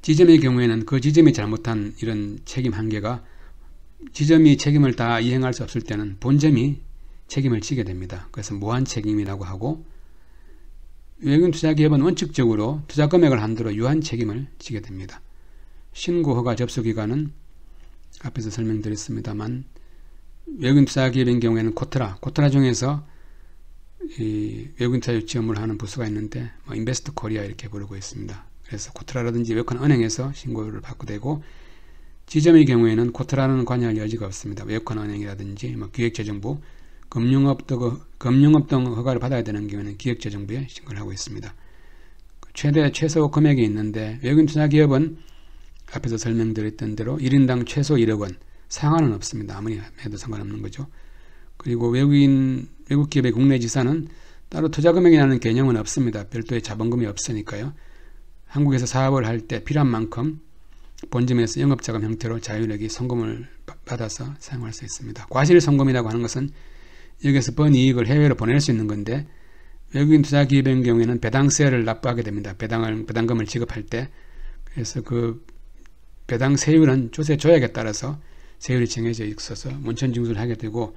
지점의 경우에는 그 지점이 잘못한 이런 책임 한계가 지점이 책임을 다 이행할 수 없을 때는 본점이 책임을 지게 됩니다. 그래서 무한 책임이라고 하고, 외국인 투자기업은 원칙적으로 투자 금액을 한도로 유한 책임을 지게 됩니다. 신고 허가 접수 기간은 앞에서 설명드렸습니다만, 외국인 투자기업인 경우에는 코트라 중에서 이 외국인 투자 유치 업무를 하는 부서가 있는데 인베스트 코리아 이렇게 부르고 있습니다. 그래서 코트라라든지 외국한 은행에서 신고를 받고 되고, 지점의 경우에는 코트라는 관여할 여지가 없습니다. 외국한 은행이라든지 기획재정부, 금융업 등 허가를 받아야 되는 경우에는 기획재정부에 신고를 하고 있습니다. 최소 금액이 있는데, 외국인 투자기업은 앞에서 설명드렸던 대로 1인당 최소 1억 원, 상한은 없습니다. 아무리 해도 상관없는 거죠. 그리고 외국 기업의 국내 지사는 따로 투자 금액이라는 개념은 없습니다. 별도의 자본금이 없으니까요. 한국에서 사업을 할 때 필요한 만큼 본점에서 영업자금 형태로 자율력이 송금을 받아서 사용할 수 있습니다. 과실송금이라고 하는 것은 여기서 번 이익을 해외로 보낼 수 있는 건데, 외국인 투자기업의 경우에는 배당세를 납부하게 됩니다. 배당금을 지급할 때. 그래서 그 배당 세율은 조세 조약에 따라서 세율이 정해져 있어서 문천징수를 하게 되고,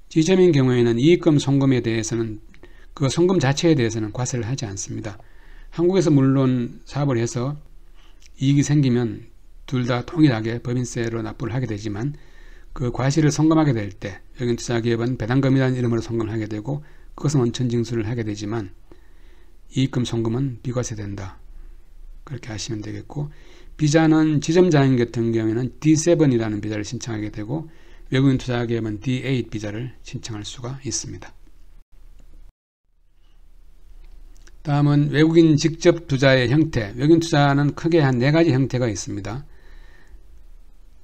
지점인 경우에는 이익금 송금에 대해서는 그 송금 자체에 대해서는 과세를 하지 않습니다. 한국에서 물론 사업을 해서 이익이 생기면 둘 다 통일하게 법인세로 납부를 하게 되지만, 그 과실을 송금하게 될 때 외국인 투자기업은 배당금이라는 이름으로 송금을 하게 되고, 그것은 원천징수를 하게 되지만 이익금 송금은 비과세된다. 그렇게 하시면 되겠고, 비자는 지점장인 같은 경우에는 D7이라는 비자를 신청하게 되고, 외국인 투자기업은 D8 비자를 신청할 수가 있습니다. 다음은 외국인 직접 투자의 형태. 외국인 투자는 크게 한 4가지 형태가 있습니다.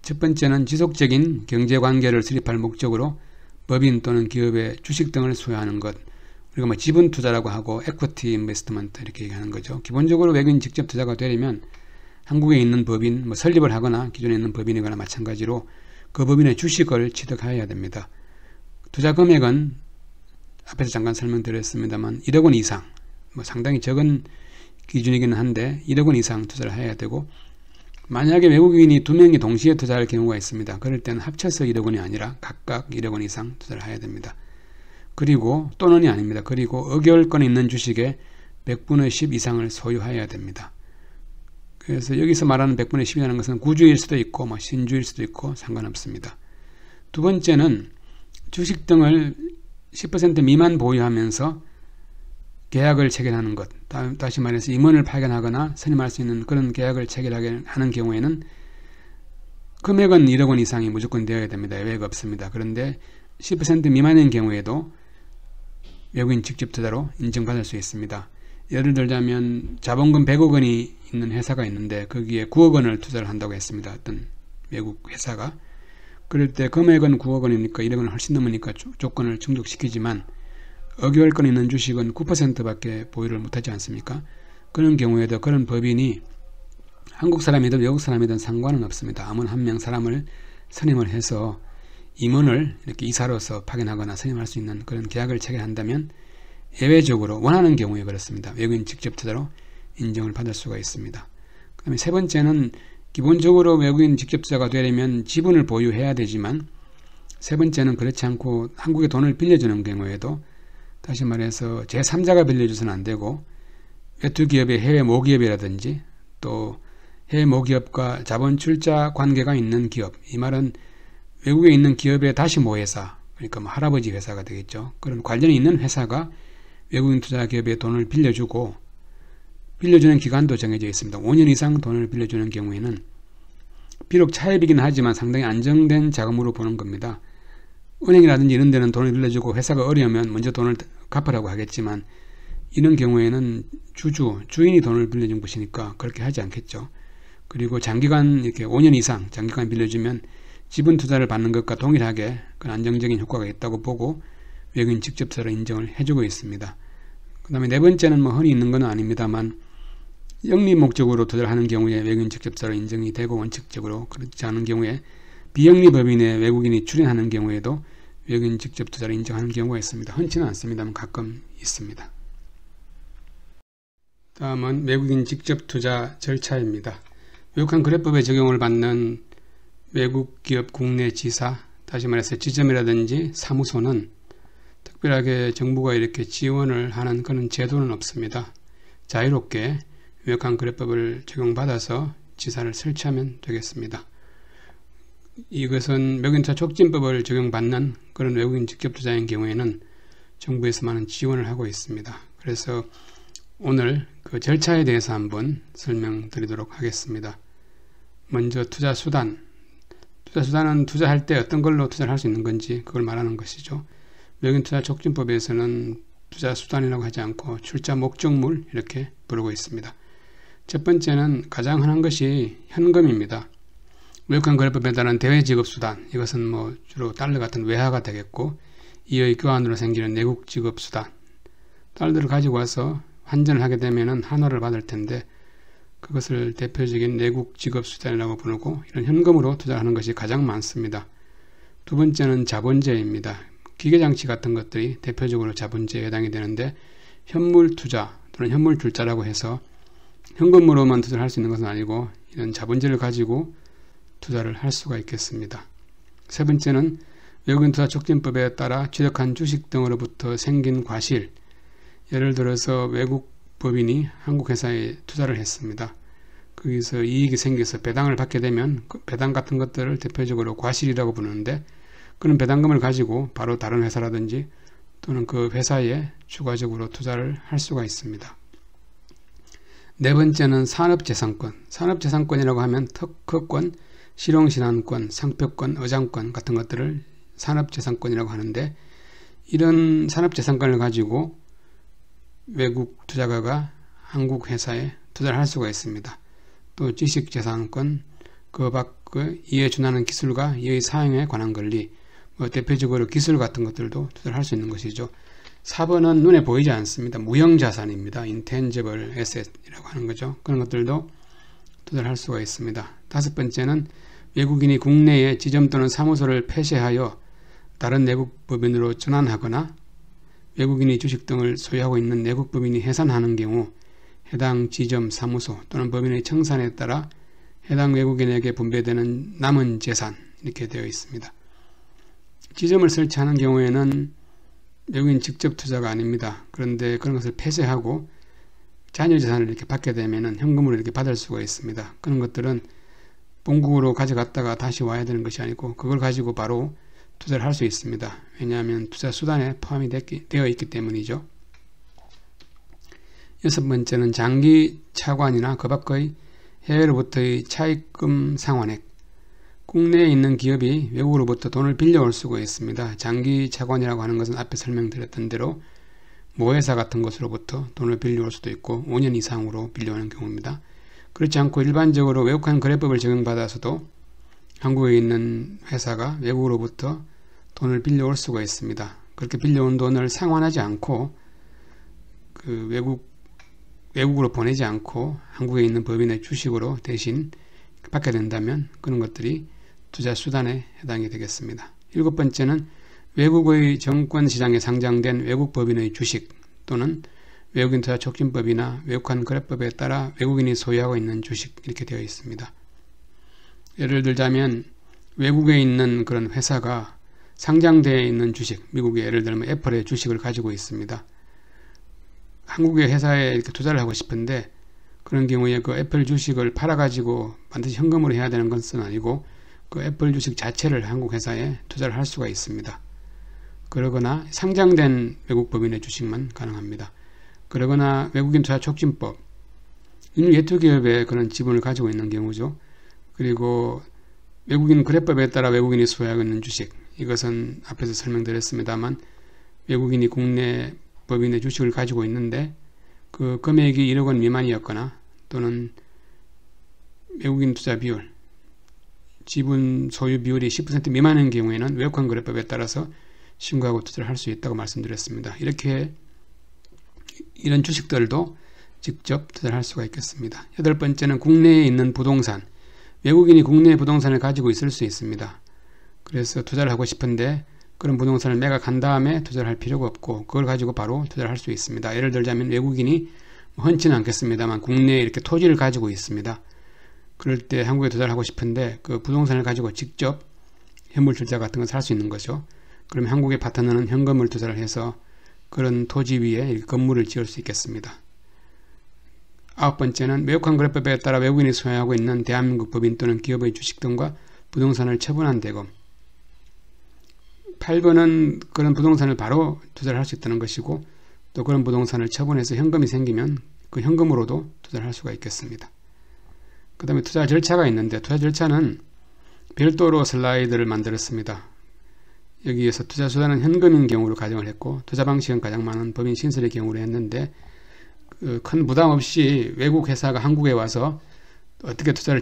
첫 번째는 지속적인 경제관계를 수립할 목적으로 법인 또는 기업의 주식 등을 소유하는 것. 우리가 지분 투자라고 하고 에쿼티 인베스트먼트 이렇게 얘기하는 거죠. 기본적으로 외국인 직접 투자가 되려면 한국에 있는 법인, 설립을 하거나 기존에 있는 법인이거나 마찬가지로 그 법인의 주식을 취득해야 됩니다. 투자 금액은 앞에서 잠깐 설명드렸습니다만 1억 원 이상, 상당히 적은 기준이기는 한데 1억 원 이상 투자를 해야 되고, 만약에 외국인이 2명이 동시에 투자할 경우가 있습니다. 그럴 때는 합쳐서 1억 원이 아니라 각각 1억 원 이상 투자를 해야 됩니다. 그리고 또는이 아닙니다. 그리고 의결권이 있는 주식의 100분의 10 이상을 소유해야 됩니다. 그래서 여기서 말하는 100분의 10이라는 것은 구주일 수도 있고 신주일 수도 있고 상관없습니다. 두 번째는 주식 등을 10% 미만 보유하면서 계약을 체결하는 것, 다시 말해서 임원을 파견하거나 선임할 수 있는 그런 계약을 체결하게 하는 경우에는 금액은 1억 원 이상이 무조건 되어야 됩니다. 예외가 없습니다. 그런데 10% 미만인 경우에도 외국인 직접 투자로 인정받을 수 있습니다. 예를 들자면 자본금 100억 원이 있는 회사가 있는데 거기에 9억 원을 투자를 한다고 했습니다. 어떤 외국 회사가. 그럴 때 금액은 9억 원이니까 1억 원을 훨씬 넘으니까 조건을 충족시키지만 의결권 있는 주식은 9%밖에 보유를 못하지 않습니까? 그런 경우에도 그런 법인이 한국 사람이든 외국 사람이든 상관은 없습니다. 아무 한 명 사람을 선임을 해서 임원을 이렇게 이사로서 파견하거나 선임할 수 있는 그런 계약을 체결한다면 예외적으로 원하는 경우에 그렇습니다. 외국인 직접 투자로 인정을 받을 수가 있습니다. 그 다음에 세 번째는 기본적으로 외국인 직접 투자가 되려면 지분을 보유해야 되지만 세 번째는 그렇지 않고 한국에 돈을 빌려주는 경우에도 다시 말해서 제3자가 빌려줘서는 안 되고 외투 기업의 해외 모기업이라든지 또 해외 모기업과 자본 출자 관계가 있는 기업, 이 말은 외국에 있는 기업의 다시 모회사, 그러니까 뭐 할아버지 회사가 되겠죠. 그런 관련이 있는 회사가 외국인 투자 기업에 돈을 빌려주고 빌려주는 기간도 정해져 있습니다. 5년 이상 돈을 빌려주는 경우에는 비록 차입이긴 하지만 상당히 안정된 자금으로 보는 겁니다. 은행이라든지 이런 데는 돈을 빌려주고 회사가 어려우면 먼저 돈을 갚으라고 하겠지만 이런 경우에는 주인이 돈을 빌려준 것이니까 그렇게 하지 않겠죠. 그리고 장기간 이렇게 5년 이상 장기간 빌려주면 지분 투자를 받는 것과 동일하게 그런 안정적인 효과가 있다고 보고 외국인 직접 투자로 인정을 해주고 있습니다. 그 다음에 네 번째는 뭐 흔히 있는 건 아닙니다만 영리 목적으로 투자를 하는 경우에 외국인 직접 투자로 인정이 되고 원칙적으로 그렇지 않은 경우에 비영리 법인에 외국인이 출연하는 경우에도 외국인 직접 투자를 인정하는 경우가 있습니다. 흔치는 않습니다만 가끔 있습니다. 다음은 외국인 직접 투자 절차입니다. 외국한 거래법에 적용을 받는 외국 기업 국내 지사, 다시 말해서 지점이라든지 사무소는 특별하게 정부가 이렇게 지원을 하는 그런 제도는 없습니다. 자유롭게 외국한 거래법을 적용받아서 지사를 설치하면 되겠습니다. 이것은 외국인투자 촉진법을 적용받는 그런 외국인 직접 투자인 경우에는 정부에서 많은 지원을 하고 있습니다. 그래서 오늘 그 절차에 대해서 한번 설명드리도록 하겠습니다. 먼저 투자 수단은 투자할 때 어떤 걸로 투자를 할 수 있는 건지 그걸 말하는 것이죠. 외국인 투자 촉진법에서는 투자 수단이라고 하지 않고 출자 목적물 이렇게 부르고 있습니다. 첫 번째는 가장 흔한 것이 현금입니다. 외국한 거래법에 따른 대외 지급 수단, 이것은 뭐 주로 달러 같은 외화가 되겠고 이의 교환으로 생기는 내국 지급 수단, 달러를 가지고 와서 환전을 하게 되면은 환호를 받을 텐데 그것을 대표적인 내국 지급 수단이라고 부르고 이런 현금으로 투자하는 것이 가장 많습니다. 두 번째는 자본재입니다. 기계장치 같은 것들이 대표적으로 자본재에 해당이 되는데 현물 투자 또는 현물 출자라고 해서 현금으로만 투자를 할 수 있는 것은 아니고 이런 자본재를 가지고 투자를 할 수가 있겠습니다. 세 번째는 외국인 투자 촉진법에 따라 취득한 주식 등으로부터 생긴 과실, 예를 들어서 외국 법인이 한국 회사에 투자를 했습니다. 거기서 이익이 생겨서 배당을 받게 되면 그 배당 같은 것들을 대표적으로 과실이라고 부르는데 그런 배당금을 가지고 바로 다른 회사라든지 또는 그 회사에 추가적으로 투자를 할 수가 있습니다. 네 번째는 산업재산권. 산업재산권이라고 하면 특허권, 실용신안권, 상표권, 의장권 같은 것들을 산업재산권이라고 하는데 이런 산업재산권을 가지고 외국 투자가가 한국 회사에 투자를 할 수가 있습니다. 또 지식재산권, 이에 준하는 기술과 이의 사용에 관한 권리, 대표적으로 기술 같은 것들도 투자를 할 수 있는 것이죠. 4번은 눈에 보이지 않습니다. 무형자산입니다. intangible asset이라고 하는 거죠. 그런 것들도 투자를 할 수가 있습니다. 다섯 번째는 외국인이 국내에 지점 또는 사무소를 폐쇄하여 다른 내국 법인으로 전환하거나 외국인이 주식 등을 소유하고 있는 내국 법인이 해산하는 경우 해당 지점, 사무소 또는 법인의 청산에 따라 해당 외국인에게 분배되는 남은 재산 이렇게 되어 있습니다. 지점을 설치하는 경우에는 외국인 직접 투자가 아닙니다. 그런데 그런 것을 폐쇄하고 잔여 재산을 이렇게 받게 되면 현금으로 이렇게 받을 수가 있습니다. 그런 것들은 본국으로 가져갔다가 다시 와야 되는 것이 아니고 그걸 가지고 바로 투자를 할 수 있습니다. 왜냐하면 투자 수단에 포함이 되어 있기 때문이죠. 6번째는 장기 차관이나 그 밖의 해외로부터의 차입금 상환액. 국내에 있는 기업이 외국으로부터 돈을 빌려올 수가 있습니다. 장기 차관이라고 하는 것은 앞에 설명드렸던 대로 모회사 같은 곳으로부터 돈을 빌려올 수도 있고 5년 이상으로 빌려오는 경우입니다. 그렇지 않고 일반적으로 외국환 거래법을 적용받아서도 한국에 있는 회사가 외국으로부터 돈을 빌려올 수가 있습니다. 그렇게 빌려온 돈을 상환하지 않고 외국으로 보내지 않고 한국에 있는 법인의 주식으로 대신 받게 된다면 그런 것들이 투자 수단에 해당이 되겠습니다. 7번째는 외국의 정권시장에 상장된 외국 법인의 주식 또는 외국인 투자 촉진법이나 외국환 거래법에 따라 외국인이 소유하고 있는 주식 이렇게 되어 있습니다. 예를 들자면 외국에 있는 그런 회사가 상장되어 있는 주식, 미국의 예를 들면 애플의 주식을 가지고 있습니다. 한국의 회사에 이렇게 투자를 하고 싶은데 그런 경우에 그 애플 주식을 팔아가지고 반드시 현금으로 해야 되는 것은 아니고 그 애플 주식 자체를 한국 회사에 투자를 할 수가 있습니다. 그러거나 상장된 외국 법인의 주식만 가능합니다. 그러거나 외국인 투자 촉진법, 예투기업의 그런 지분을 가지고 있는 경우죠. 그리고 외국인 거래법에 따라 외국인이 소유하고 있는 주식, 이것은 앞에서 설명드렸습니다만 외국인이 국내 법인의 주식을 가지고 있는데 그 금액이 1억 원 미만이었거나 또는 외국인 투자 비율, 지분 소유 비율이 10% 미만인 경우에는 외국환 거래법에 따라서 신고하고 투자를 할 수 있다고 말씀드렸습니다. 이렇게 이런 주식들도 직접 투자를 할 수가 있겠습니다. 8번째는 국내에 있는 부동산. 외국인이 국내 부동산을 가지고 있을 수 있습니다. 그래서 투자를 하고 싶은데 그런 부동산을 매각한 다음에 투자를 할 필요가 없고 그걸 가지고 바로 투자를 할 수 있습니다. 예를 들자면 외국인이 흔치는 않겠습니다만 국내에 이렇게 토지를 가지고 있습니다. 그럴 때 한국에 투자를 하고 싶은데 그 부동산을 가지고 직접 현물 출자 같은 걸 살 수 있는 거죠. 그러면 한국의 파트너는 현금을 투자를 해서 그런 토지 위에 건물을 지을 수 있겠습니다. 9번째는 외국환 거래법에 따라 외국인이 소유하고 있는 대한민국 법인 또는 기업의 주식 등과 부동산을 처분한 대금. 8번은 그런 부동산을 바로 투자를 할 수 있다는 것이고 또 그런 부동산을 처분해서 현금이 생기면 그 현금으로도 투자를 할 수가 있겠습니다. 그 다음에 투자 절차가 있는데 투자 절차는 별도로 슬라이드를 만들었습니다. 여기에서 투자 수단은 현금인 경우로 가정을 했고 투자 방식은 가장 많은 법인 신설의 경우로 했는데 큰 부담 없이 외국 회사가 한국에 와서 어떻게 투자를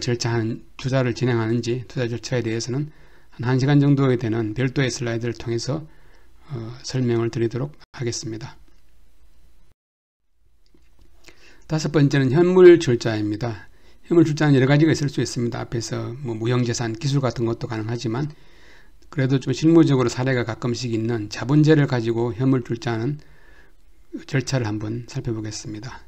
진행하는지 투자 절차에 대해서는 한 1시간 정도에 되는 별도의 슬라이드를 통해서 설명을 드리도록 하겠습니다. 5번째는 현물 출자입니다. 현물 출자는 여러 가지가 있을 수 있습니다. 앞에서 무형재산, 기술 같은 것도 가능하지만 그래도 좀 실무적으로 사례가 가끔씩 있는 자본재를 가지고 현물 출자하는 절차를 한번 살펴보겠습니다.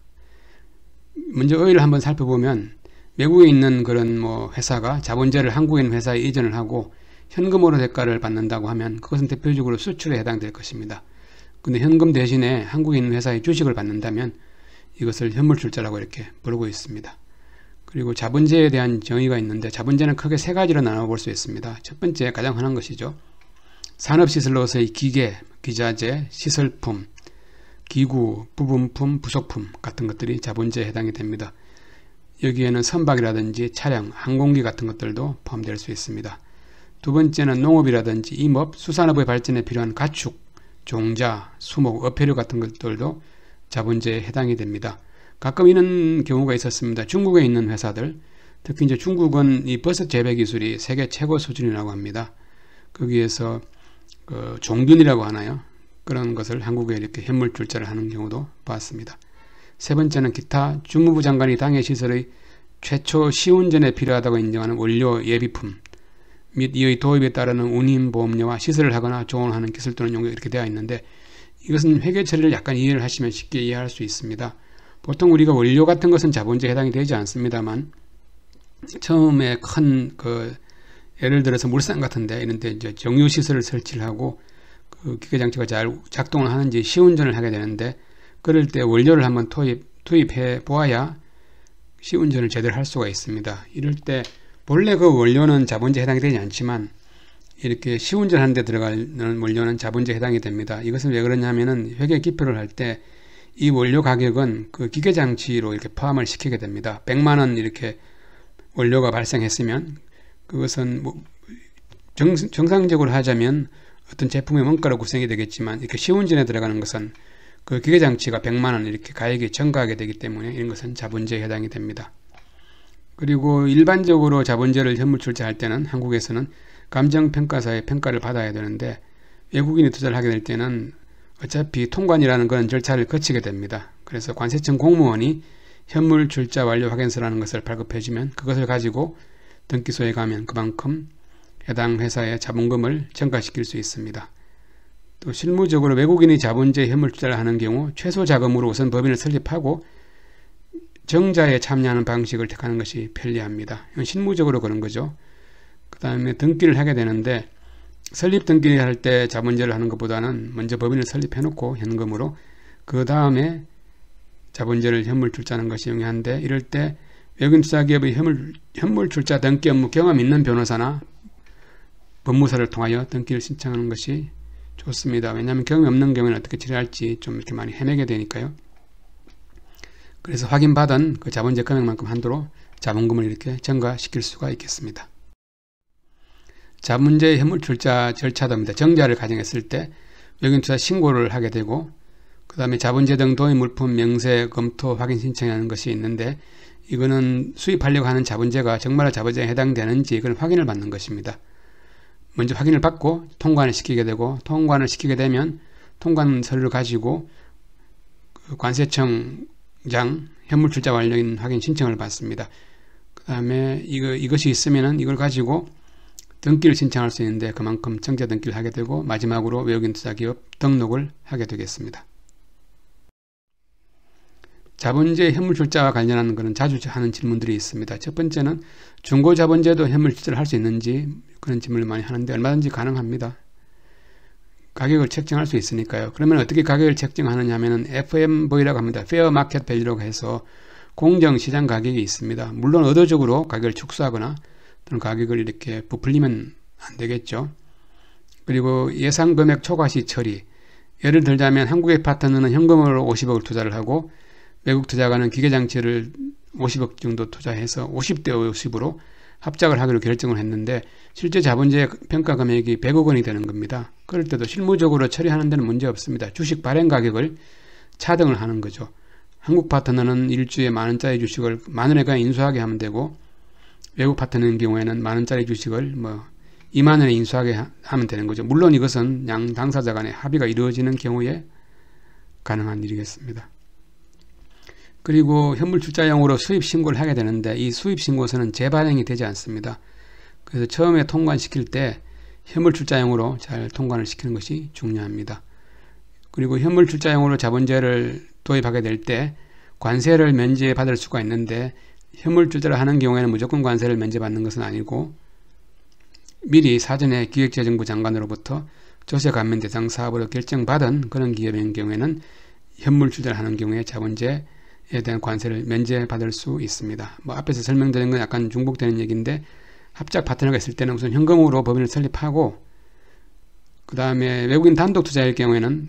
먼저 의의를 한번 살펴보면 외국에 있는 그런 회사가 자본재를 한국에 있는 회사에 이전을 하고 현금으로 대가를 받는다고 하면 그것은 대표적으로 수출에 해당될 것입니다. 근데 현금 대신에 한국에 있는 회사의 주식을 받는다면 이것을 현물 출자라고 이렇게 부르고 있습니다. 그리고 자본재에 대한 정의가 있는데 자본재는 크게 세 가지로 나눠볼 수 있습니다. 첫 번째 가장 흔한 것이죠. 산업시설로서의 기계, 기자재, 시설품, 기구, 부분품, 부속품 같은 것들이 자본재에 해당이 됩니다. 여기에는 선박이라든지 차량, 항공기 같은 것들도 포함될 수 있습니다. 두 번째는 농업이라든지 임업, 수산업의 발전에 필요한 가축, 종자, 수목, 어패류 같은 것들도 자본재에 해당이 됩니다. 가끔 이런 경우가 있었습니다. 중국에 있는 회사들, 특히 이제 중국은 이 버섯 재배 기술이 세계 최고 수준이라고 합니다. 거기에서 종균이라고 하나요? 그런 것을 한국에 이렇게 현물 출자를 하는 경우도 봤습니다. 세 번째는 기타 주무부 장관이 당해 시설의 최초 시운전에 필요하다고 인정하는 원료 예비품 및 이의 도입에 따르는 운임보험료와 시설을 하거나 조언하는 기술 또는 용역 이렇게 되어 있는데 이것은 회계 처리를 약간 이해를 하시면 쉽게 이해할 수 있습니다. 보통 우리가 원료 같은 것은 자본재에 해당이 되지 않습니다만 처음에 큰 예를 들어서 물산 같은데 이런데 이제 정유시설을 설치를 하고 그 기계장치가 잘 작동을 하는지 시운전을 하게 되는데 그럴 때 원료를 한번 투입해 보아야 시운전을 제대로 할 수가 있습니다. 이럴 때 본래 그 원료는 자본재에 해당이 되지 않지만 이렇게 시운전하는 데 들어가는 원료는 자본재에 해당이 됩니다. 이것은 왜 그러냐면은 회계 기표를 할 때 이 원료 가격은 그 기계장치로 이렇게 포함을 시키게 됩니다. 100만원 이렇게 원료가 발생했으면 그것은 뭐 정상적으로 하자면 어떤 제품의 원가로 구성이 되겠지만 이렇게 시운전에 들어가는 것은 그 기계장치가 100만원 이렇게 가액이 증가하게 되기 때문에 이런 것은 자본재에 해당이 됩니다. 그리고 일반적으로 자본재를 현물 출자할 때는 한국에서는 감정평가사의 평가를 받아야 되는데 외국인이 투자를 하게 될 때는 어차피 통관이라는 그런 절차를 거치게 됩니다. 그래서 관세청 공무원이 현물 출자 완료 확인서라는 것을 발급해주면 그것을 가지고 등기소에 가면 그만큼 해당 회사의 자본금을 증가시킬 수 있습니다. 또 실무적으로 외국인이 자본재 현물 투자를 하는 경우 최소 자금으로 우선 법인을 설립하고 정자에 참여하는 방식을 택하는 것이 편리합니다. 이건 실무적으로 그런 거죠. 그 다음에 등기를 하게 되는데 설립 등기를 할 때 자본재를 하는 것보다는 먼저 법인을 설립해 놓고 현금으로 그 다음에 자본재를 현물 출자하는 것이 용이한데 이럴 때 외국인 투자기업의 현물 출자 등기 업무 경험 있는 변호사나 법무사를 통하여 등기를 신청하는 것이 좋습니다. 왜냐하면 경험이 없는 경우에는 어떻게 처리할지 좀 이렇게 많이 헤매게 되니까요. 그래서 확인받은 그 자본재 금액만큼 한도로 자본금을 이렇게 증가시킬 수가 있겠습니다. 자본재 현물 출자 절차도입니다. 정자를 가정했을 때 외국인 투자 신고를 하게 되고 그 다음에 자본재 등 도입 물품 명세 검토 확인 신청하는 것이 있는데 이거는 수입하려고 하는 자본재가 정말 자본재에 해당되는지 그런 확인을 받는 것입니다. 먼저 확인을 받고 통관을 시키게 되고 통관을 시키게 되면 통관 서류를 가지고 그 관세청장 현물 출자 완료인 확인 신청을 받습니다. 그 다음에 이것이 있으면은 이걸 가지고 등기를 신청할 수 있는데 그만큼 정자 등기를 하게 되고 마지막으로 외국인 투자기업 등록을 하게 되겠습니다. 자본재 현물 출자와 관련한 것은 자주 하는 질문들이 있습니다. 첫 번째는 중고 자본재도 현물 출자를 할 수 있는지 그런 질문을 많이 하는데 얼마든지 가능합니다. 가격을 책정할 수 있으니까요. 그러면 어떻게 가격을 책정하느냐 하면은 FMV라고 합니다. 페어 마켓 밸류라고 해서 공정시장 가격이 있습니다. 물론 의도적으로 가격을 축소하거나 또는 가격을 이렇게 부풀리면 안 되겠죠. 그리고 예상 금액 초과시 처리. 예를 들자면 한국의 파트너는 현금으로 50억을 투자를 하고 외국 투자가는 기계장치를 50억 정도 투자해서 50대 50으로 합작을 하기로 결정을 했는데 실제 자본재 평가 금액이 100억 원이 되는 겁니다. 그럴 때도 실무적으로 처리하는 데는 문제 없습니다. 주식 발행 가격을 차등을 하는 거죠. 한국 파트너는 일주에 만원짜리 주식을 만원에가 인수하게 하면 되고 외국 파트너인 경우에는 만원짜리 주식을 2만원에 인수하게 하면 되는 거죠. 물론 이것은 양 당사자 간의 합의가 이루어지는 경우에 가능한 일이겠습니다. 그리고 현물 출자용으로 수입 신고를 하게 되는데 이 수입 신고서는 재발행이 되지 않습니다. 그래서 처음에 통관시킬 때 현물 출자용으로 잘 통관을 시키는 것이 중요합니다. 그리고 현물 출자용으로 자본재를 도입하게 될 때 관세를 면제받을 수가 있는데 현물 출자를 하는 경우에는 무조건 관세를 면제받는 것은 아니고 미리 사전에 기획재정부 장관으로부터 조세감면 대상 사업으로 결정받은 그런 기업인 경우에는 현물 출자를 하는 경우에 자본재에 대한 관세를 면제받을 수 있습니다. 앞에서 설명드린 건 약간 중복되는 얘기인데 합작 파트너가 있을 때는 우선 현금으로 법인을 설립하고 그 다음에 외국인 단독 투자일 경우에는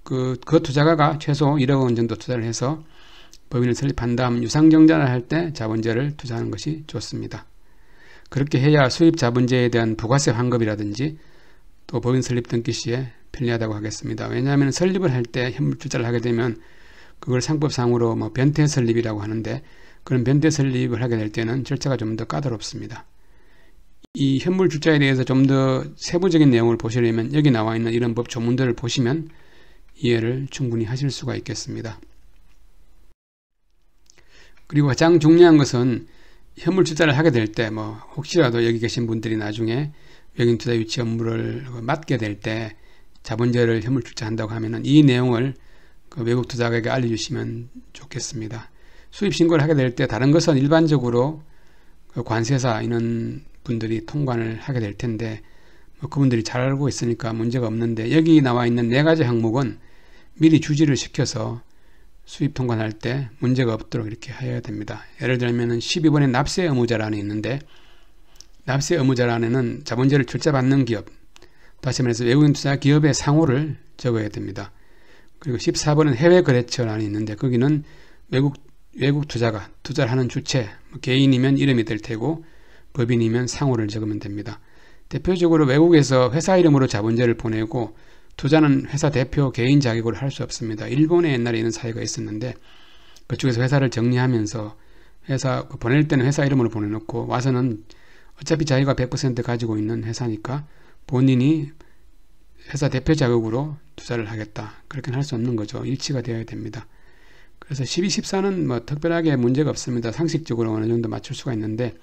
그 투자가가 최소 1억 원 정도 투자를 해서 법인을 설립한 다음 유상증자를 할 때 자본재를 투자하는 것이 좋습니다. 그렇게 해야 수입 자본재에 대한 부가세 환급이라든지 또 법인 설립 등기 시에 편리하다고 하겠습니다. 왜냐하면 설립을 할 때 현물 출자를 하게 되면 그걸 상법상으로 변태 설립이라고 하는데 그런 변태 설립을 하게 될 때는 절차가 좀 더 까다롭습니다. 이 현물 출자에 대해서 좀 더 세부적인 내용을 보시려면 여기 나와 있는 이런 법 조문들을 보시면 이해를 충분히 하실 수가 있겠습니다. 그리고 가장 중요한 것은 현물 투자를 하게 될 때 혹시라도 여기 계신 분들이 나중에 외국인 투자 유치 업무를 맡게 될 때 자본재를 현물 출자한다고 하면은 이 내용을 그 외국 투자가에게 알려주시면 좋겠습니다. 수입 신고를 하게 될 때 다른 것은 일반적으로 그 관세사 이런 분들이 통관을 하게 될 텐데 그분들이 잘 알고 있으니까 문제가 없는데 여기 나와 있는 4가지 항목은 미리 주지를 시켜서 수입 통관할 때 문제가 없도록 이렇게 해야 됩니다. 예를 들면 12번에 납세 의무자란이 있는데 납세 의무자란에는 자본재를 출자받는 기업, 다시 말해서 외국인 투자 기업의 상호를 적어야 됩니다. 그리고 14번은 해외 거래처란이 있는데 거기는 외국 투자가 투자를 하는 주체, 개인이면 이름이 될 테고 법인이면 상호를 적으면 됩니다. 대표적으로 외국에서 회사 이름으로 자본재를 보내고 투자는 회사 대표 개인 자격으로 할 수 없습니다. 일본에 옛날에 이런 사례가 있었는데 그쪽에서 회사를 정리하면서 회사 보낼 때는 회사 이름으로 보내놓고 와서는 어차피 자기가 100% 가지고 있는 회사니까 본인이 회사 대표 자격으로 투자를 하겠다. 그렇게는 할 수 없는 거죠. 일치가 되어야 됩니다. 그래서 12, 14는 뭐 특별하게 문제가 없습니다. 상식적으로 어느 정도 맞출 수가 있는데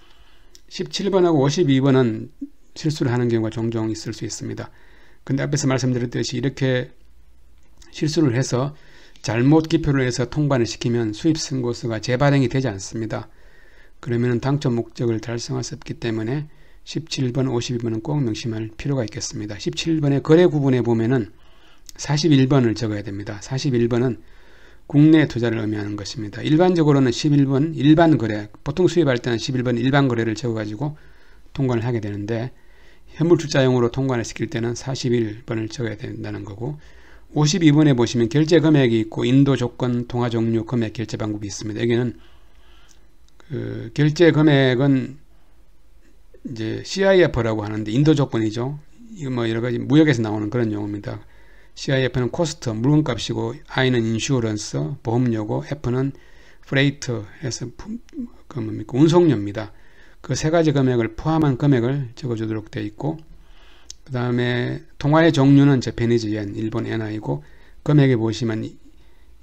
17번하고 52번은 실수를 하는 경우가 종종 있을 수 있습니다. 근데 앞에서 말씀드렸듯이 이렇게 실수를 해서 잘못 기표를 해서 통관을 시키면 수입 신고서가 재발행이 되지 않습니다. 그러면 당첨 목적을 달성할 수 없기 때문에 17번, 52번은 꼭 명심할 필요가 있겠습니다. 17번의 거래 구분에 보면은 41번을 적어야 됩니다. 41번은 국내 투자를 의미하는 것입니다. 일반적으로는 11번 일반 거래, 보통 수입할 때는 11번 일반 거래를 적어가지고 통관을 하게 되는데 현물 출자용으로 통관을 시킬 때는 41번을 적어야 된다는 거고 52번에 보시면 결제 금액이 있고 인도 조건, 통화 종류, 금액, 결제 방법이 있습니다. 여기는 그 결제 금액은 이제 CIF라고 하는데 인도 조건이죠. 이거 뭐 여러 가지 무역에서 나오는 그런 용어입니다. CIF는 코스트, 물건값이고 I는 인슈어런스, 보험료고 F는 프레이트 해서 그 뭡니까? 운송료입니다. 그 세 가지 금액을 포함한 금액을 적어주도록 되어 있고 그 다음에 통화의 종류는 재패니즈 옌, 일본 엔화이고 금액에 보시면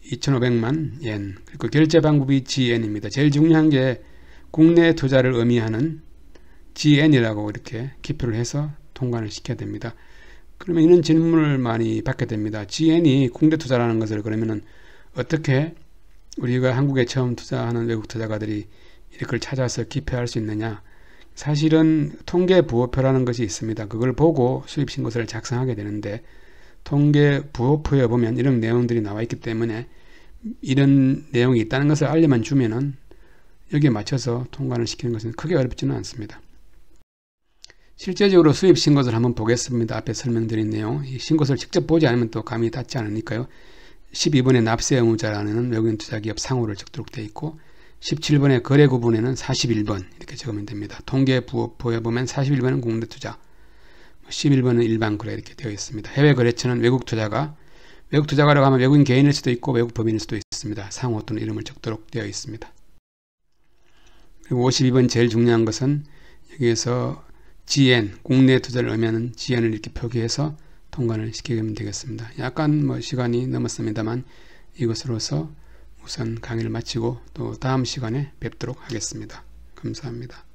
2,500만 옌 그리고 결제 방법이 GN입니다. 제일 중요한 게 국내 투자를 의미하는 GN이라고 이렇게 기표를 해서 통관을 시켜야 됩니다. 그러면 이런 질문을 많이 받게 됩니다. GN이 국내 투자라는 것을 그러면은 어떻게 우리가 한국에 처음 투자하는 외국 투자가들이 이걸 찾아서 기표할 수 있느냐? 사실은 통계 부호표라는 것이 있습니다. 그걸 보고 수입 신고서를 작성하게 되는데 통계 부호표에 보면 이런 내용들이 나와 있기 때문에 이런 내용이 있다는 것을 알려만 주면은 여기에 맞춰서 통관을 시키는 것은 크게 어렵지는 않습니다. 실제적으로 수입 신고서를 한번 보겠습니다. 앞에 설명드린 내용. 이 신고서를 직접 보지 않으면 또 감이 닿지 않으니까요. 12번에 납세 의무자라는 외국인 투자기업 상호를 적도록 되어 있고 17번의 거래 구분에는 41번 이렇게 적으면 됩니다. 통계 부호표에 보면 41번은 국내 투자, 11번은 일반 거래 이렇게 되어 있습니다. 해외 거래처는 외국 투자가라고 하면 외국인 개인일 수도 있고 외국 법인일 수도 있습니다. 상호 또는 이름을 적도록 되어 있습니다. 그리고 52번 제일 중요한 것은 여기에서 GN, 국내 투자를 의미하는 GN을 이렇게 표기해서 통관을 시키면 되겠습니다. 약간 뭐 시간이 넘었습니다만 이것으로서 우선 강의를 마치고 또 다음 시간에 뵙도록 하겠습니다. 감사합니다.